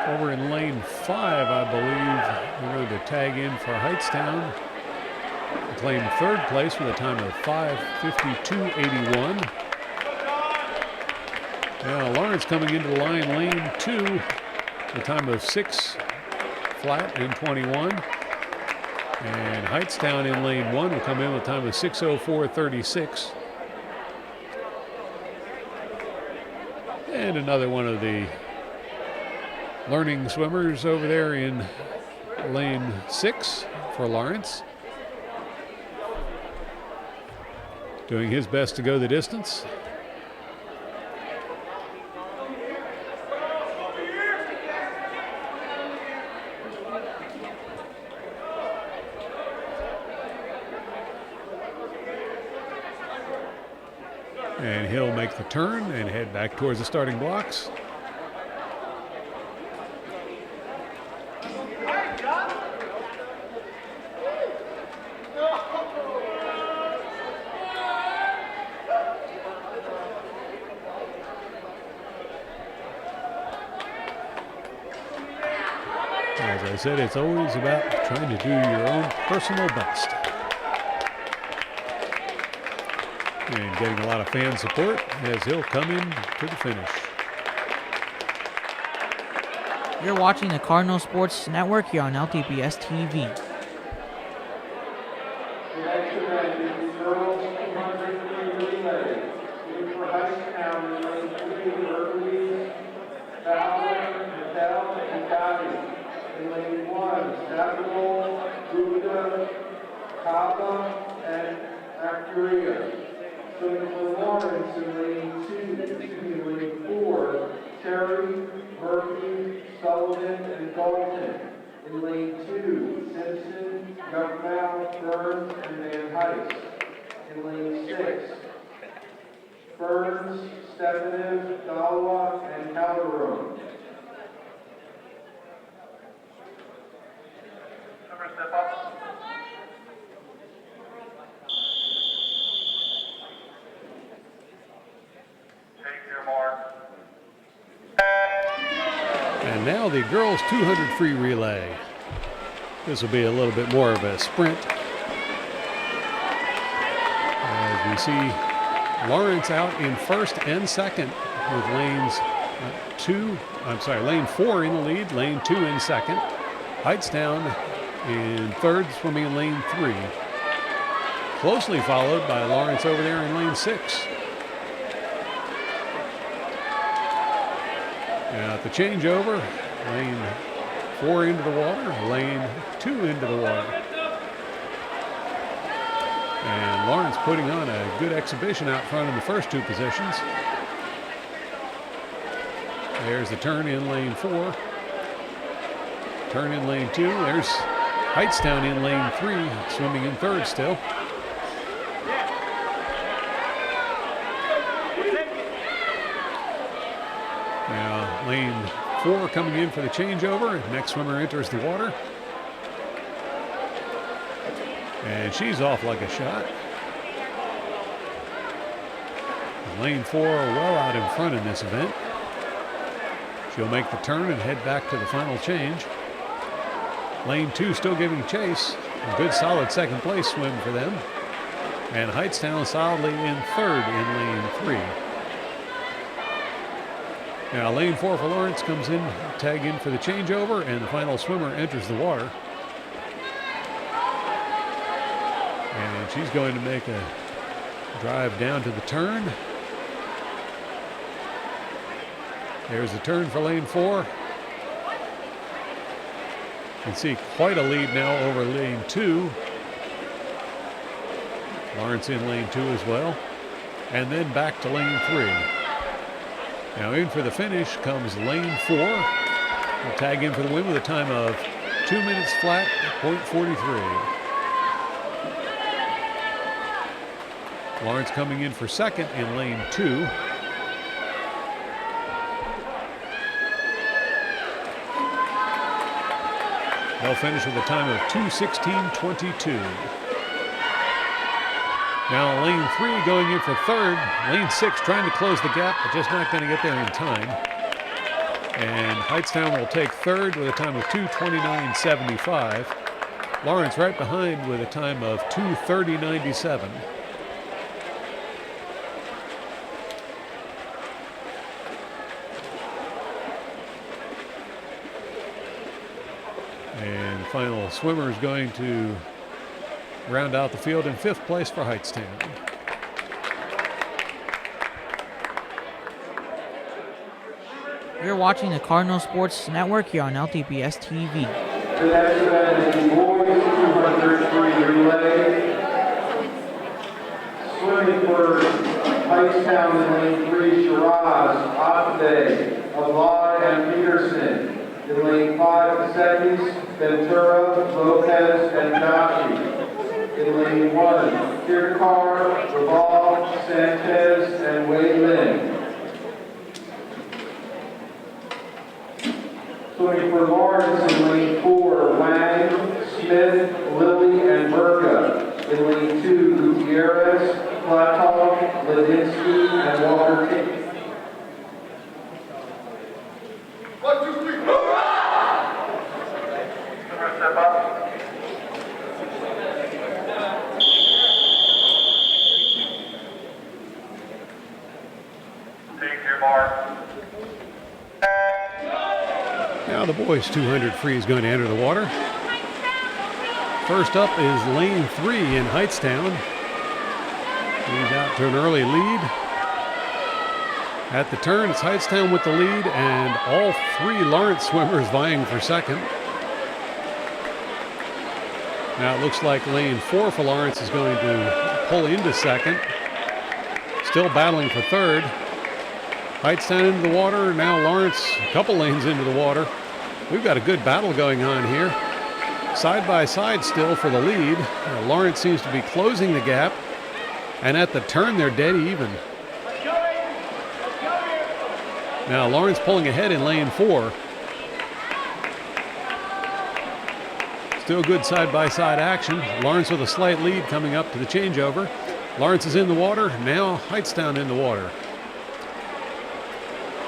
Over in lane 5, I believe, we're going to tag in for Hightstown. Claim third place with a time of 5:52.81. Now Lawrence coming into the line, lane 2, a time of 6 flat and 21. And Hightstown in lane 1 will come in with a time of 6:04.36. And another one of the learning swimmers over there in lane 6 for Lawrence, doing his best to go the distance. And he'll make the turn and head back towards the starting blocks. As I said, it's always about trying to do your own personal best. And getting a lot of fan support as he'll come in to the finish. You're watching the Cardinal Sports Network here on LTPS TV. The next event is the girls 200 relay. Looking for Hightstown in lane 3, Hercules, Fowler, Nadell, and Gotti. In lane 1, Samuel, Gupta, Kaba, and Acuria. Swimming for Lawrence in lane 4, Terry, Murphy, Sullivan, and Dalton. In lane 2, Simpson, Guckmouth, Burns, and Van Heist. In lane 6, Burns, Stefanev, Dalwa, and Calderon. Number step up. And now the girls 200 free relay. This will be a little bit more of a sprint. As we see Lawrence out in first and second with lane 4 in the lead, lane 2 in second. Hightstown in third, swimming in lane 3. Closely followed by Lawrence over there in lane 6. Now at the changeover, lane 4 into the water, lane 2 into the water. And Lawrence putting on a good exhibition out front in the first 2 positions. There's the turn in lane 4. Turn in lane 2. There's Hightstown in lane 3, swimming in third still. Now lane 4 coming in for the changeover. Next swimmer enters the water. And she's off like a shot. Lane 4 well out in front in this event. She'll make the turn and head back to the final change. Lane 2 still giving chase. A good solid second place swim for them. And Hightstown solidly in third in lane 3. Now lane 4 for Lawrence comes in, tag in for the changeover, and the final swimmer enters the water. And she's going to make a drive down to the turn. There's the turn for lane 4. You can see quite a lead now over lane 2. Lawrence in lane 2 as well. And then back to lane 3. Now in for the finish comes lane 4. We'll tag in for the win with a time of 2 minutes flat, .43. Lawrence coming in for second in lane 2. They'll finish with a time of 2:16.22. Now lane 3 going in for third. Lane 6 trying to close the gap, but just not going to get there in time. And Hightstown will take third with a time of 2:29.75. Lawrence right behind with a time of 2:30.97. And the final swimmer is going to round out the field in 5th place for Hightstown. You're watching the Cardinal Sports Network here on LTPS TV. The next event is the boys 200 free relay. Swimming for Hightstown in lane 3, Shiraz, Abde, Avad, and Peterson. In lane 5, Pasetis, Ventura, Lopez, and Nashi. In lane 1, Kirkar, Raval, Sanchez, and Wei Lin. Swimming for Lawrence in lane 4, Wang, Smith, Lilly, and Burka. In lane 2, Gutierrez, Platov, Ladinsky, and Walker T. 1, 2, 3, hoorah! Step up. Take your mark. Now the boys 200 free is going to enter the water. First up is lane 3 in Hightstown. He's out to an early lead. At the turn, it's Hightstown with the lead, and all 3 Lawrence swimmers vying for second. Now it looks like lane 4 for Lawrence is going to pull into second. Still battling for third. Hightstown into the water. Now Lawrence a couple lanes into the water. We've got a good battle going on here. Side by side still for the lead. Lawrence seems to be closing the gap. And at the turn, they're dead even. Now Lawrence pulling ahead in lane 4. Still good side-by-side action. Lawrence with a slight lead coming up to the changeover. Lawrence is in the water. Now Hightstown in the water.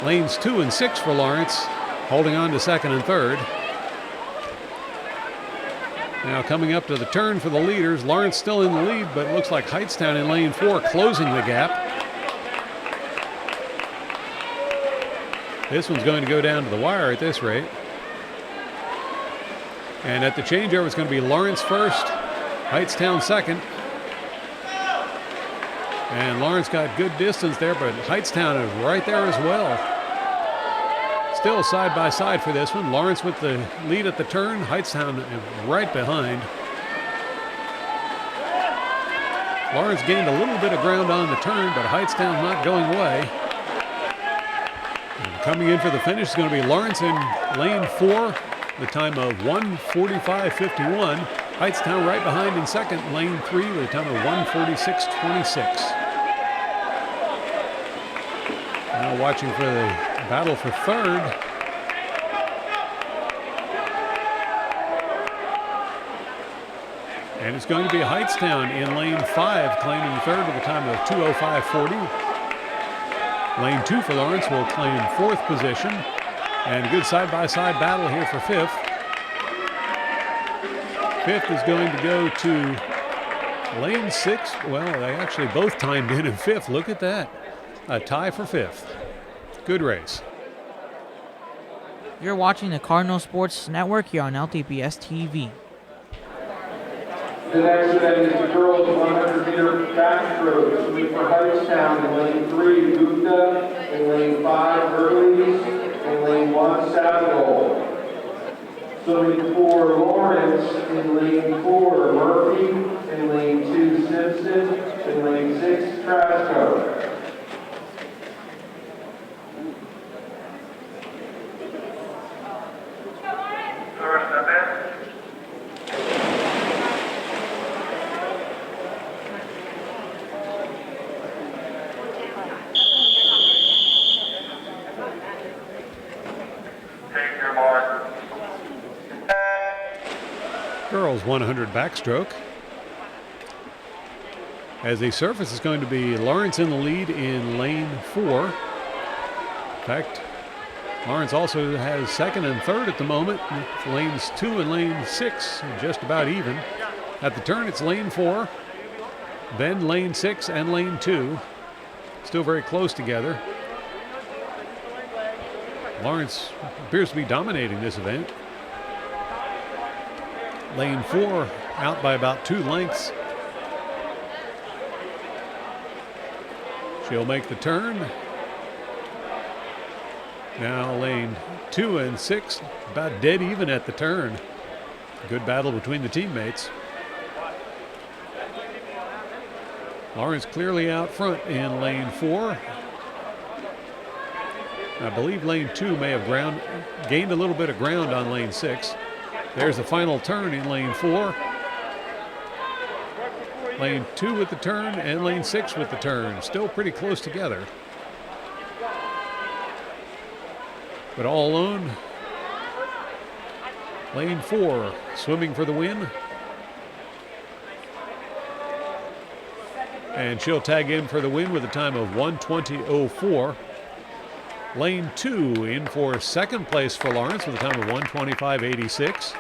Lanes 2 and 6 for Lawrence. holding on to second and third. Now coming up to the turn for the leaders. Lawrence still in the lead, but it looks like Hightstown in lane 4 closing the gap. This one's going to go down to the wire at this rate. And at the changeover, it's going to be Lawrence first, Hightstown second. And Lawrence got good distance there, but Hightstown is right there as well. Still side by side for this one. Lawrence with the lead at the turn. Hightstown right behind. Lawrence gained a little bit of ground on the turn, but Hightstown not going away. And coming in for the finish is going to be Lawrence in lane 4, the time of 1:45.51. Hightstown right behind in second, lane 3, with a time of 1:46.26. Now watching for the battle for third. And it's going to be Hightstown in lane 5, claiming third with a time of 2:05.40. Lane 2 for Lawrence will claim 4th position. And a good side-by-side battle here for 5th. 5th is going to go to lane 6. Well, they actually both timed in 5th. Look at that. A tie for 5th. Good race. You're watching the Cardinal Sports Network here on LTPS TV. The next event is the girls 100-meter backstroke. Swimming for Hightstown in lane 3, Gupta. In lane 5, Hurley's. In lane 1, Saville. Swimming for Lawrence in lane 4, Murphy. In lane 2, Simpson. In lane 6, Trasco. First event. Take your mark. Girls 100 backstroke. As the surface is going to be Lawrence in the lead in lane 4. In fact, Lawrence also has second and third at the moment. Lanes 2 and lane 6 just about even. At the turn, it's lane 4, then lane 6 and lane 2. Still very close together. Lawrence appears to be dominating this event. Lane 4 out by about 2 lengths. She'll make the turn. Now lane 2 and 6 about dead even at the turn. Good battle between the teammates. Lawrence clearly out front in lane 4. I believe lane 2 may have gained a little bit of ground on lane 6. There's the final turn in lane 4. Lane 2 with the turn and lane 6 with the turn. Still pretty close together. But all alone, lane 4 swimming for the win. And she'll tag in for the win with a time of 1:20.04. Lane 2 in for second place for Lawrence with a time of 1:25.86.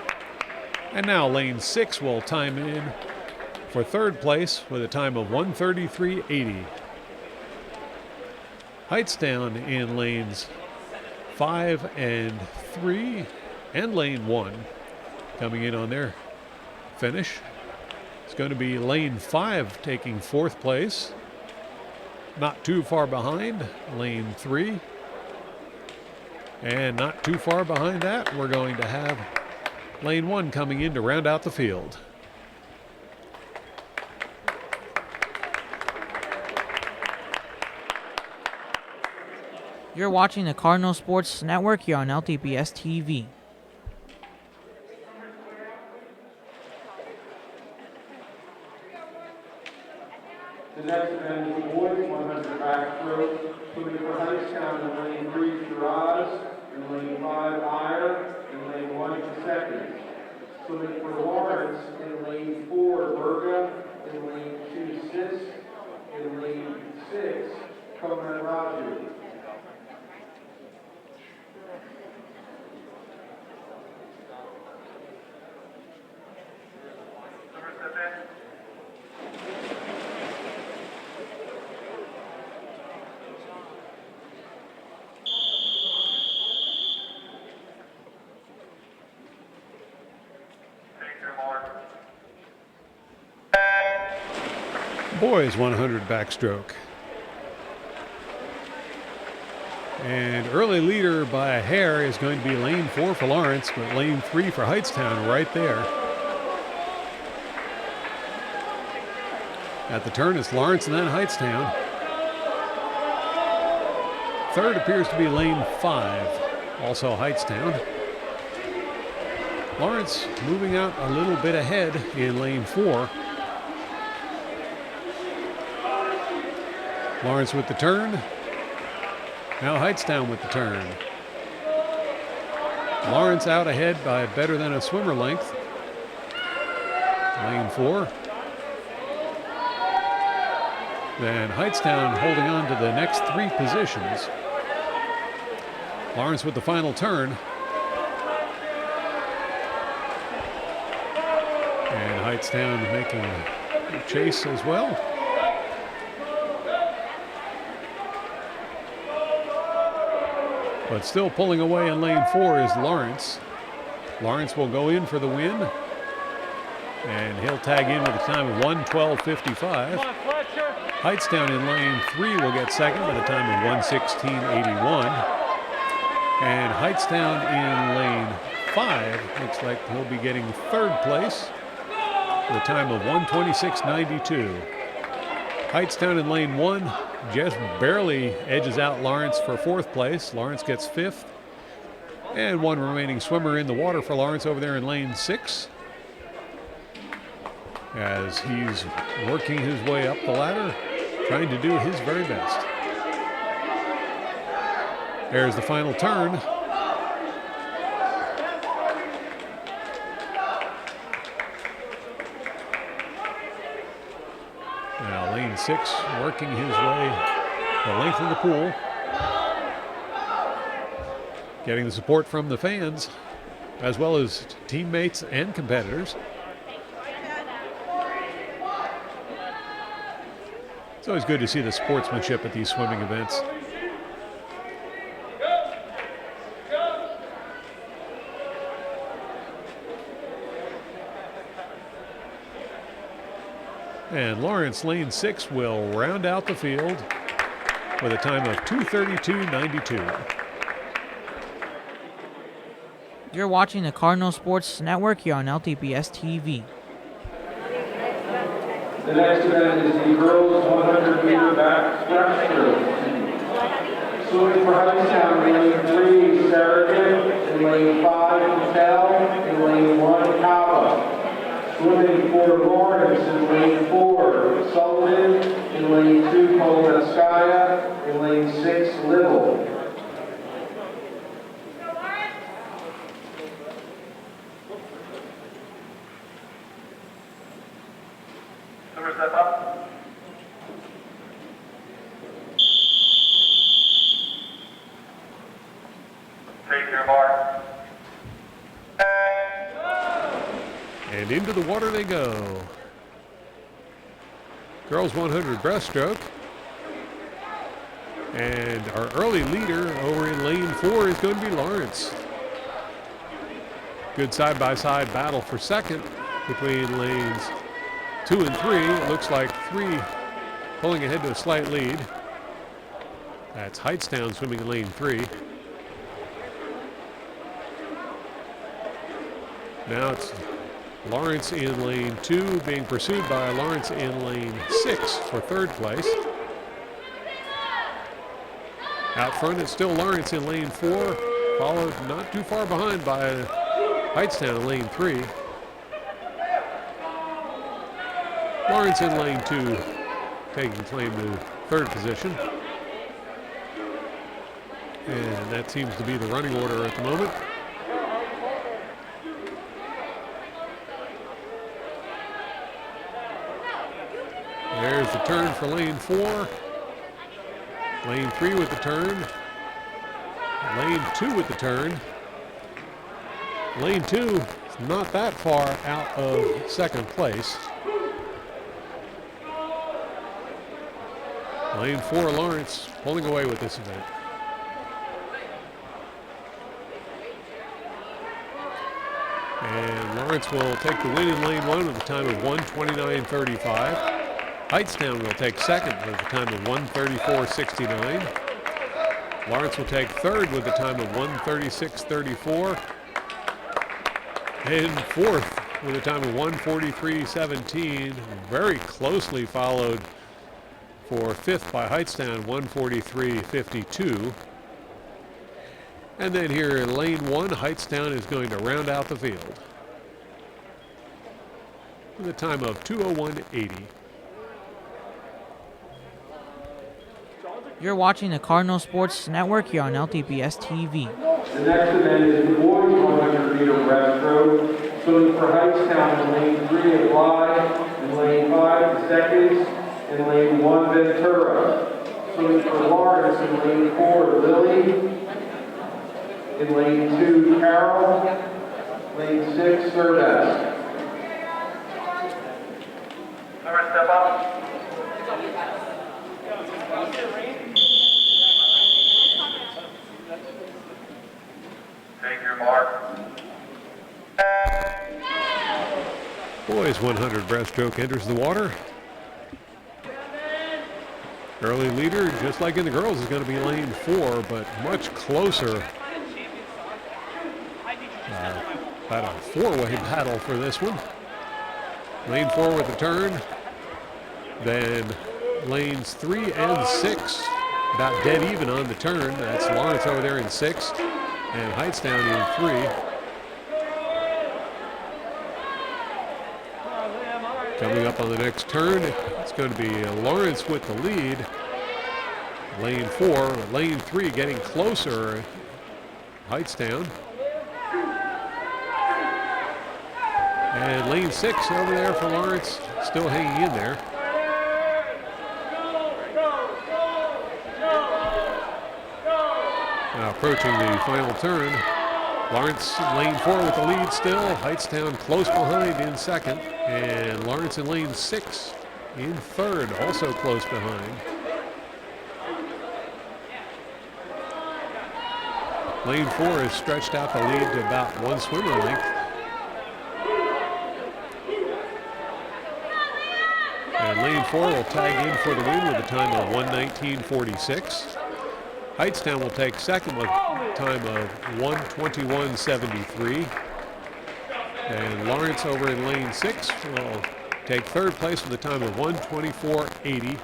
And now lane 6 will time in for third place with a time of 1:33.80. Hightstown in lanes 5 and 3 and lane 1 coming in on their finish. It's going to be lane 5 taking fourth place. Not too far behind, lane 3. And not too far behind that, we're going to have lane 1 coming in to round out the field. You're watching the Cardinal Sports Network here on LTPS TV. The next event is the boys 100 backstroke. Swimming for Hightstown in lane 3, Shiraz. In lane 5, Iyer. In lane 1, Giuseppe. Swimming for Lawrence in lane 4, Berga. In lane 2, Sis. In lane 6, Koman Raju. Boys 100 backstroke. And early leader by a hair is going to be lane 4 for Lawrence, but lane 3 for Hightstown right there. At the turn, it's Lawrence and then Hightstown. Third appears to be lane 5, also Hightstown. Lawrence moving out a little bit ahead in lane 4. Lawrence with the turn. Now Hightstown with the turn. Lawrence out ahead by better than a swimmer length. Lane 4. Then Hightstown holding on to the next 3 positions. Lawrence with the final turn. And Hightstown making a chase as well. But still pulling away in lane 4 is Lawrence. Lawrence will go in for the win. And he'll tag in with a time of 1:12.55. Hightstown in lane 3 will get second with a time of 1:16.81. And Hightstown in lane 5 looks like he'll be getting third place with a time of 1:26.92. Hightstown in lane 1 just barely edges out Lawrence for 4th place. Lawrence gets 5th. And one remaining swimmer in the water for Lawrence over there in lane 6. As he's working his way up the ladder, trying to do his very best. There's the final turn. Now lane 6 working his way the length of the pool. Getting the support from the fans as well as teammates and competitors. It's always good to see the sportsmanship at these swimming events. And Lawrence, lane 6, will round out the field with a time of 2:32.92. You're watching the Cardinal Sports Network here on LTPS TV. The next event is the girls 100 meter backstroke. Swimming for Hightstown, lane 3, Sarah. In lane 5, Patel. In lane 1, Kava. Swimming for Lawrence in lane 4, Sullivan. In lane 2, Polonskaya. In lane 6, Little. Swimmers step up. Take your mark. And into the water they go. Girls 100 breaststroke. And our early leader over in lane 4 is going to be Lawrence. Good side-by-side battle for second between lanes 2 and 3. It looks like 3 pulling ahead to a slight lead. That's Hightstown swimming in lane 3. Now it's Lawrence in lane 2 being pursued by Lawrence in lane 6 for third place. Out front it's still Lawrence in lane 4, followed not too far behind by Hightstown in lane 3. Lawrence in lane 2 taking claim to third position. And that seems to be the running order at the moment. There's the turn for lane 4. Lane 3 with the turn. Lane 2 with the turn. Lane 2 is not that far out of second place. Lane 4 Lawrence pulling away with this event. And Lawrence will take the win in lane 1 with a time of 1:29.35. Hightstown will take second with a time of 1:34.69. Lawrence will take third with a time of 1:36.34. And fourth with a time of 1:43.17. Very closely followed for fifth by Hightstown, 1:43.52. And then here in lane one, Hightstown is going to round out the field with a time of 2:01.80. You're watching the Cardinal Sports Network here on LTPS TV. The next event is the boys 100-meter breaststroke. Swimming for Hightstown in lane 3 is Bly, in lane 5 the seconds, in lane 1 Ventura. Swimming for Lawrence in lane 4 Lily, in lane 2 Carroll, lane 6 Serdas. Swimmers step up. Take your mark. Boys 100 breaststroke enters the water. Early leader, just like in the girls, is going to be lane 4, but much closer. About a four-way battle for this one. Lane 4 with the turn. Then lanes 3 and 6 about dead even on the turn. That's Lawrence over there in 6 and Hightstown in 3. Coming up on the next turn, it's going to be Lawrence with the lead. Lane 4, lane 3 getting closer. Hightstown. And lane 6 over there for Lawrence, still hanging in there. Now approaching the final turn. Lawrence lane 4 with the lead still. Hightstown close behind in second. And Lawrence in lane 6 in third, also close behind. Lane 4 has stretched out the lead to about one swimmer length. And lane 4 will tag in for the win with a time of 1:19.46. Hightstown will take second with a time of 1:21.73. And Lawrence over in lane 6 will take third place with a time of 1:24.80.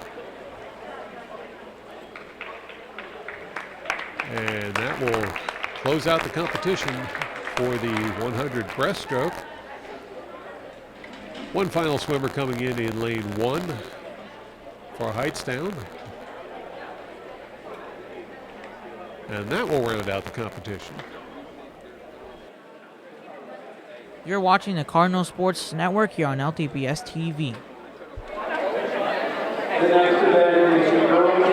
And that will close out the competition for the 100 breaststroke. One final swimmer coming in lane 1 for Hightstown. And that will round out the competition. You're watching the Cardinal Sports Network here on LTPS TV. The next event is the girls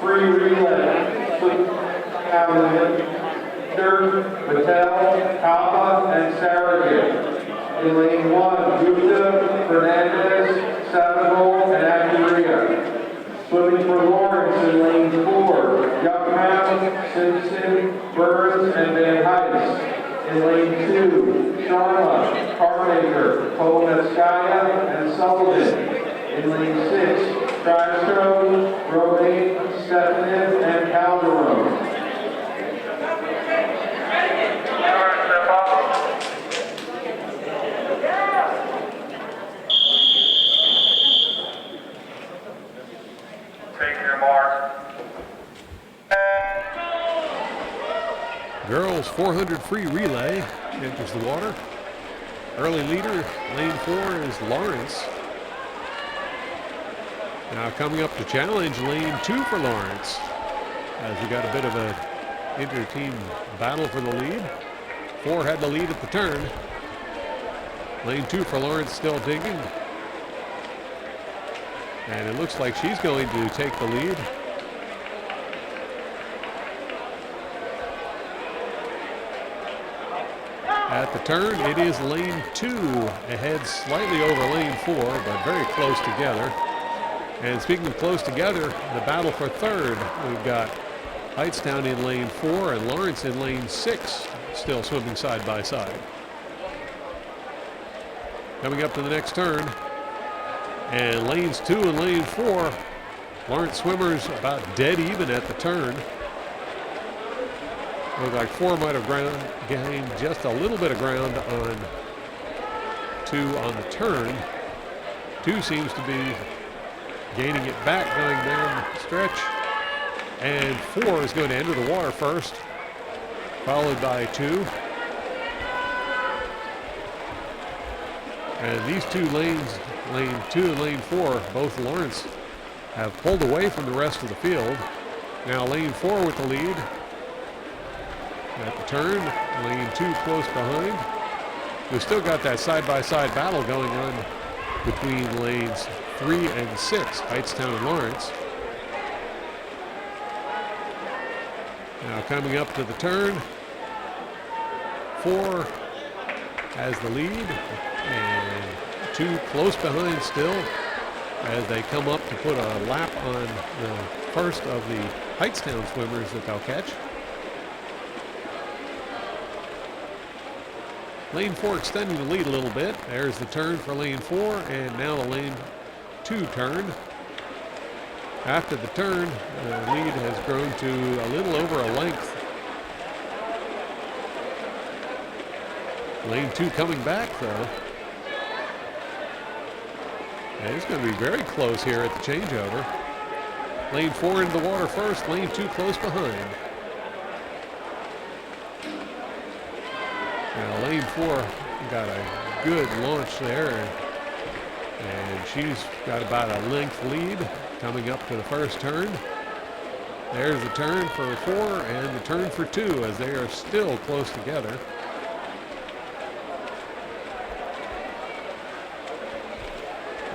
free relay. Dirk, Patel, Kaba, and Saragin. In lane 1, Gupta, Fernandez, Sandoval, and Aguirre. Swimming for Lawrence in lane 4, Yuckmouth, Simpson, Burns, and Van Heist. In lane 2, Sharma, Carmaker, Polonetskaya, and Sullivan. In lane 6, Castro, Romaine, Stefanin, and Calderon. Swimmers step up. Take your mark. Girls 400 free relay enters the water. Early leader, lane 4 is Lawrence. Now coming up to challenge, lane 2 for Lawrence. As we got a bit of a inter-team battle for the lead. 4 had the lead at the turn. Lane 2 for Lawrence still digging. And it looks like she's going to take the lead. At the turn, it is lane 2, ahead slightly over lane 4, but very close together. And speaking of close together, the battle for third, we've got Hightstown in lane 4 and Lawrence in lane 6, still swimming side by side. Coming up to the next turn, And lanes 2 and lane 4, Lawrence swimmers about dead even at the turn. Looked like 4 might have gained just a little bit of ground on 2 on the turn. 2 seems to be gaining it back going down the stretch. And 4 is going to enter the water first, followed by 2. And these 2 lanes, lane 2 and lane 4, both Lawrence have pulled away from the rest of the field. Now lane 4 with the lead. At the turn, lane 2 close behind. We've still got that side-by-side battle going on between lanes 3 and 6, Hightstown and Lawrence. Now coming up to the turn, 4 has the lead, and 2 close behind still as they come up to put a lap on the first of the Hightstown swimmers that they'll catch. Lane 4 extending the lead a little bit. There's the turn for lane 4, and now the lane 2 turn. After the turn, the lead has grown to a little over a length. Lane 2 coming back though. And it's going to be very close here at the changeover. Lane 4 into the water first, lane 2 close behind. Now lane 4 got a good launch there, and she's got about a length lead coming up to the first turn. There's the turn for 4 and the turn for 2 as they are still close together.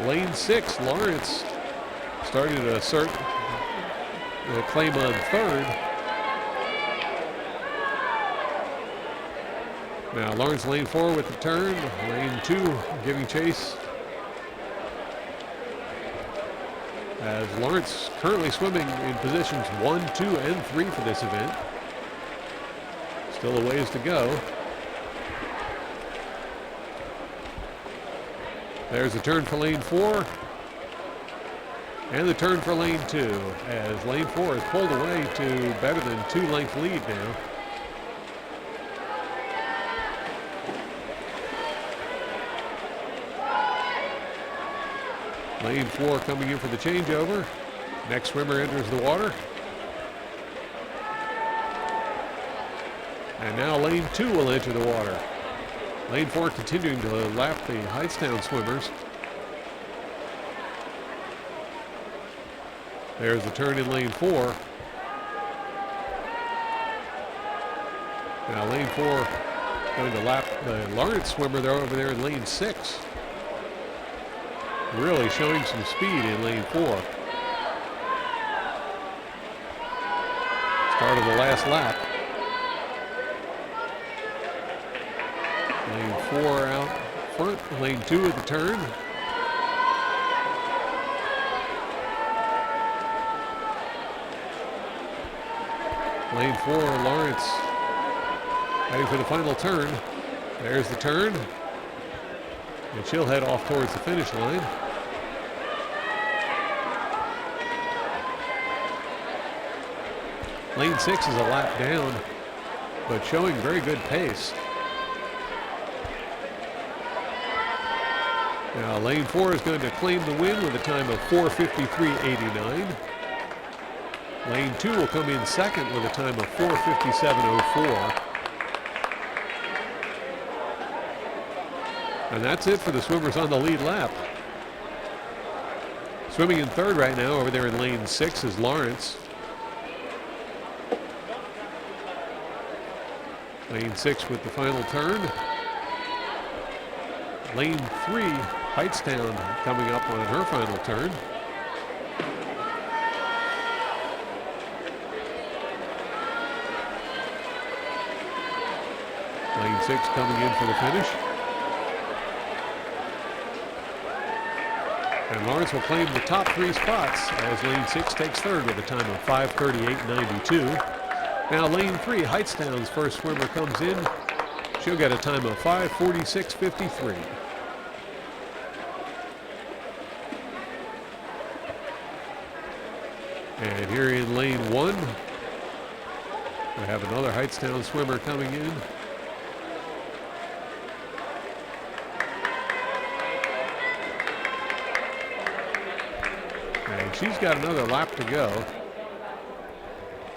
Lane 6, Lawrence started to assert the claim on third. Now Lawrence lane 4 with the turn, lane 2 giving chase. As Lawrence currently swimming in positions 1, 2, and 3 for this event. Still a ways to go. There's the turn for lane 4. And the turn for lane 2 as lane 4 is pulled away to better than 2-length lead now. Lane 4 coming in for the changeover. Next swimmer enters the water. And now lane 2 will enter the water. Lane 4 continuing to lap the Hightstown swimmers. There's the turn in lane 4. Now lane 4 going to lap the Lawrence swimmer. They're over there in lane 6. Really showing some speed in lane 4. Start of the last lap. Lane 4 out front, lane 2 at the turn. Lane 4, Lawrence heading for the final turn. There's the turn. And she'll head off towards the finish line. Lane 6 is a lap down, but showing very good pace. Now lane 4 is going to claim the win with a time of 4:53.89. Lane 2 will come in second with a time of 4:57.04. And that's it for the swimmers on the lead lap. Swimming in third right now over there in lane 6 is Lawrence. Lane 6 with the final turn. Lane 3, Hightstown coming up on her final turn. Lane 6 coming in for the finish. And Lawrence will claim the top 3 spots as lane 6 takes third with a time of 5:38.92. Now lane 3, Hightstown's first swimmer comes in. She'll get a time of 5:46.53. And here in lane 1, we have another Hightstown swimmer coming in. And she's got another lap to go.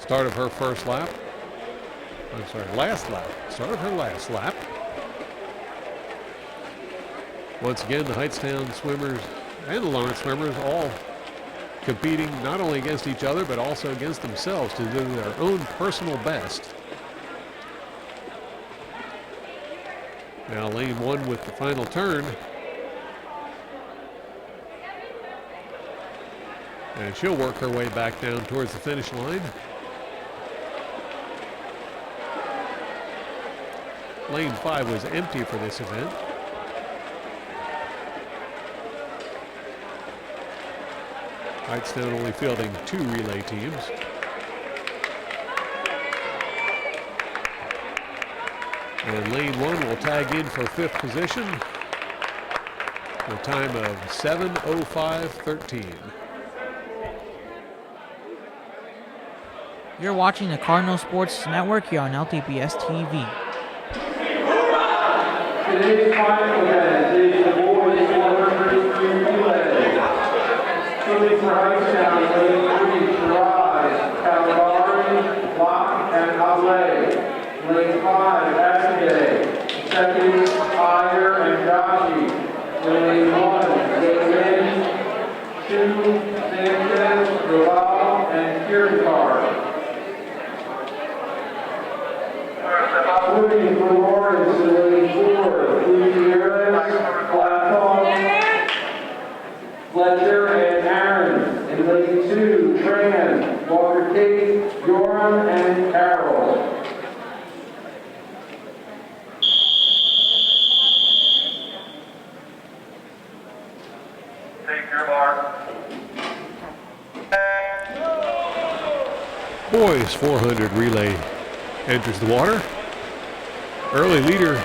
Start of her first lap. I'm sorry, last lap. Start of her last lap. Once again, the Hightstown swimmers and the Lawrence swimmers all competing not only against each other, but also against themselves to do their own personal best. Now lane 1 with the final turn. And she'll work her way back down towards the finish line. Lane 5 was empty for this event. Hightstown only fielding 2 relay teams. And lane 1 will tag in for 5th position. A time of 7:05:13. You're watching the Cardinal Sports Network here on LTPS TV. Today's final event is the boys 400 free relay. Shooting for Hightstown, lane 3, Shiraz, Calamari, Locke, and Ale. Lane 5, Ashley. Second, Fire and Joshi. Lane 1, David, 2, Sanchez, Raval, and Kirkar. Moving for Lawrence in lane 4, Gutierrez, Blackhawk, Fletcher, and Aaron. In lane 2, Tran, Walker Tate, Joram, and Carroll. Take your mark. Boys 400 relay enters the water. Early leader.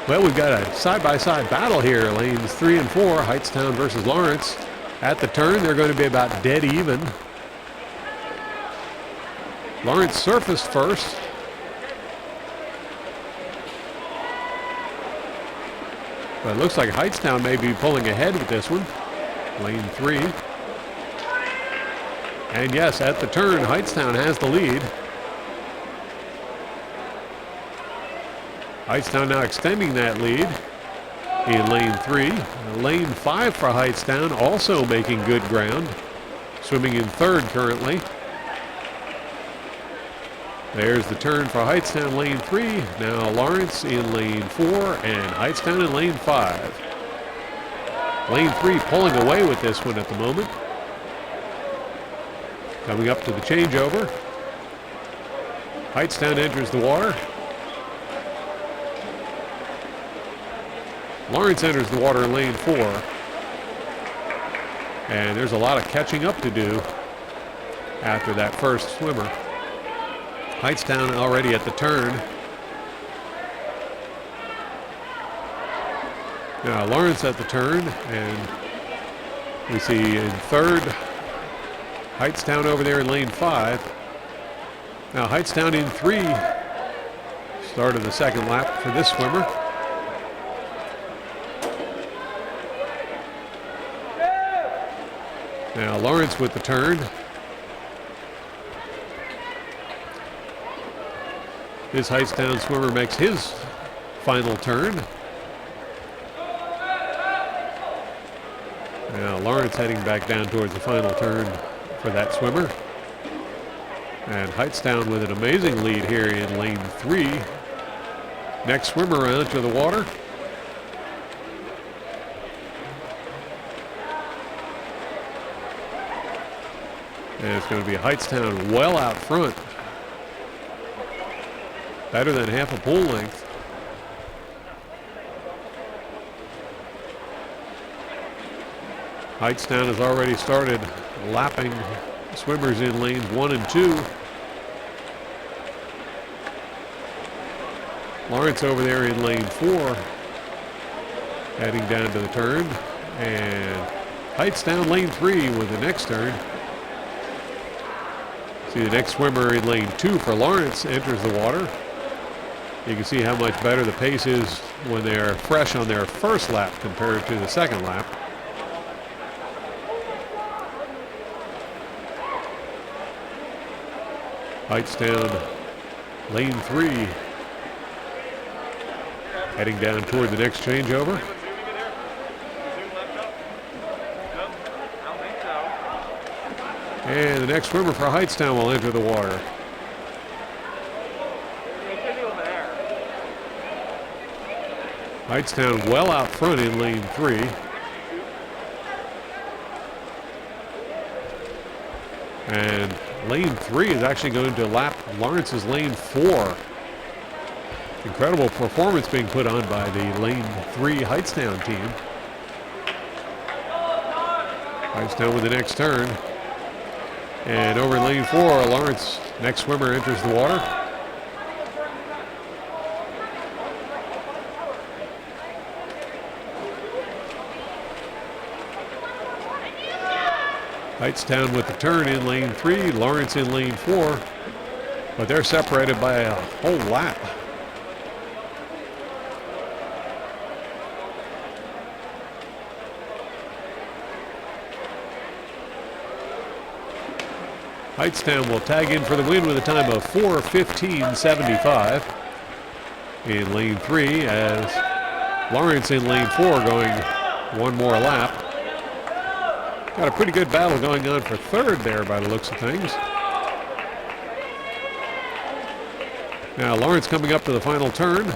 Well, we've got a side-by-side battle here. Lanes 3 and 4, Hightstown versus Lawrence. At the turn, they're going to be about dead even. Lawrence surfaced first. But it looks like Hightstown may be pulling ahead with this one. Lane 3. And yes, at the turn, Hightstown has the lead. Hightstown now extending that lead in lane 3. Lane 5 for Hightstown also making good ground. Swimming in 3rd currently. There's the turn for Hightstown, lane 3. Now Lawrence in lane 4 and Hightstown in lane 5. Lane 3 pulling away with this one at the moment. Coming up to the changeover. Hightstown enters the water. Lawrence enters the water in lane 4. And there's a lot of catching up to do after that first swimmer. Hightstown already at the turn. Now Lawrence at the turn, and we see in 3rd, Hightstown over there in lane 5. Now Hightstown in 3. Start of the 2nd lap for this swimmer. Now Lawrence with the turn. This Hightstown swimmer makes his final turn. Now Lawrence heading back down towards the final turn for that swimmer. And Hightstown with an amazing lead here in lane 3. Next swimmer around to the water. And it's going to be Hightstown well out front. Better than half a pool length. Hightstown has already started lapping swimmers in lanes 1 and 2. Lawrence over there in lane 4. Heading down to the turn. And Hightstown lane 3 with the next turn. See the next swimmer in lane 2 for Lawrence enters the water. You can see how much better the pace is when they're fresh on their first lap compared to the second lap. Hightstown, lane 3, heading down toward the next changeover. And the next swimmer for Hightstown will enter the water. Hightstown well out front in lane 3. And lane 3 is actually going to lap Lawrence's lane 4. Incredible performance being put on by the lane 3 Hightstown team. Hightstown with the next turn. And over in lane 4, Lawrence, next swimmer, enters the water. Hightstown with the turn in lane 3, Lawrence in lane 4, but they're separated by a whole lap. Hightstown will tag in for the win with a time of 4:15.75 in lane 3 as Lawrence in lane 4 going one more lap. Got a pretty good battle going on for third there by the looks of things. Now Lawrence coming up to the final turn.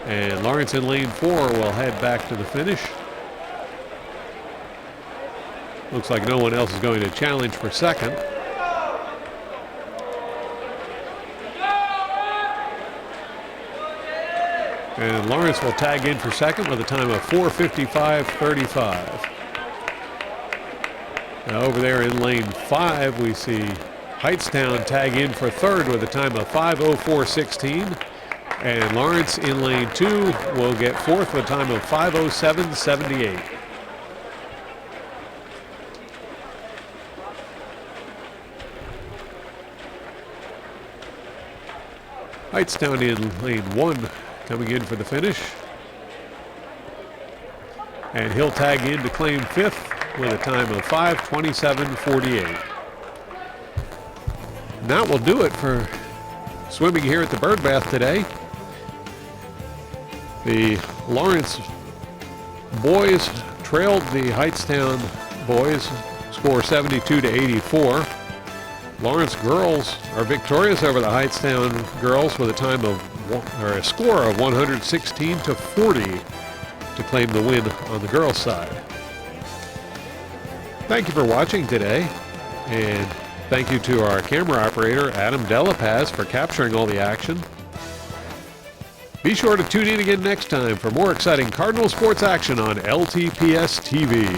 And Lawrence in lane 4 will head back to the finish. Looks like no one else is going to challenge for second. And Lawrence will tag in for second with a time of 4:55.35. Now over there in lane 5, we see Hightstown tag in for third with a time of 5:04.16. And Lawrence in lane 2 will get fourth with a time of 5:07.78. Hightstown in lane 1 coming in for the finish. And he'll tag in to claim fifth with a time of 5:27.48. And that will do it for swimming here at the Bird Bath today. The Lawrence boys trailed the Hightstown boys, score 72-84. Lawrence girls are victorious over the Hightstown girls with a time of, or a score of 116-40 to claim the win on the girls' side. Thank you for watching today, and thank you to our camera operator Adam Delapaz for capturing all the action. Be sure to tune in again next time for more exciting Cardinal sports action on LTPS TV.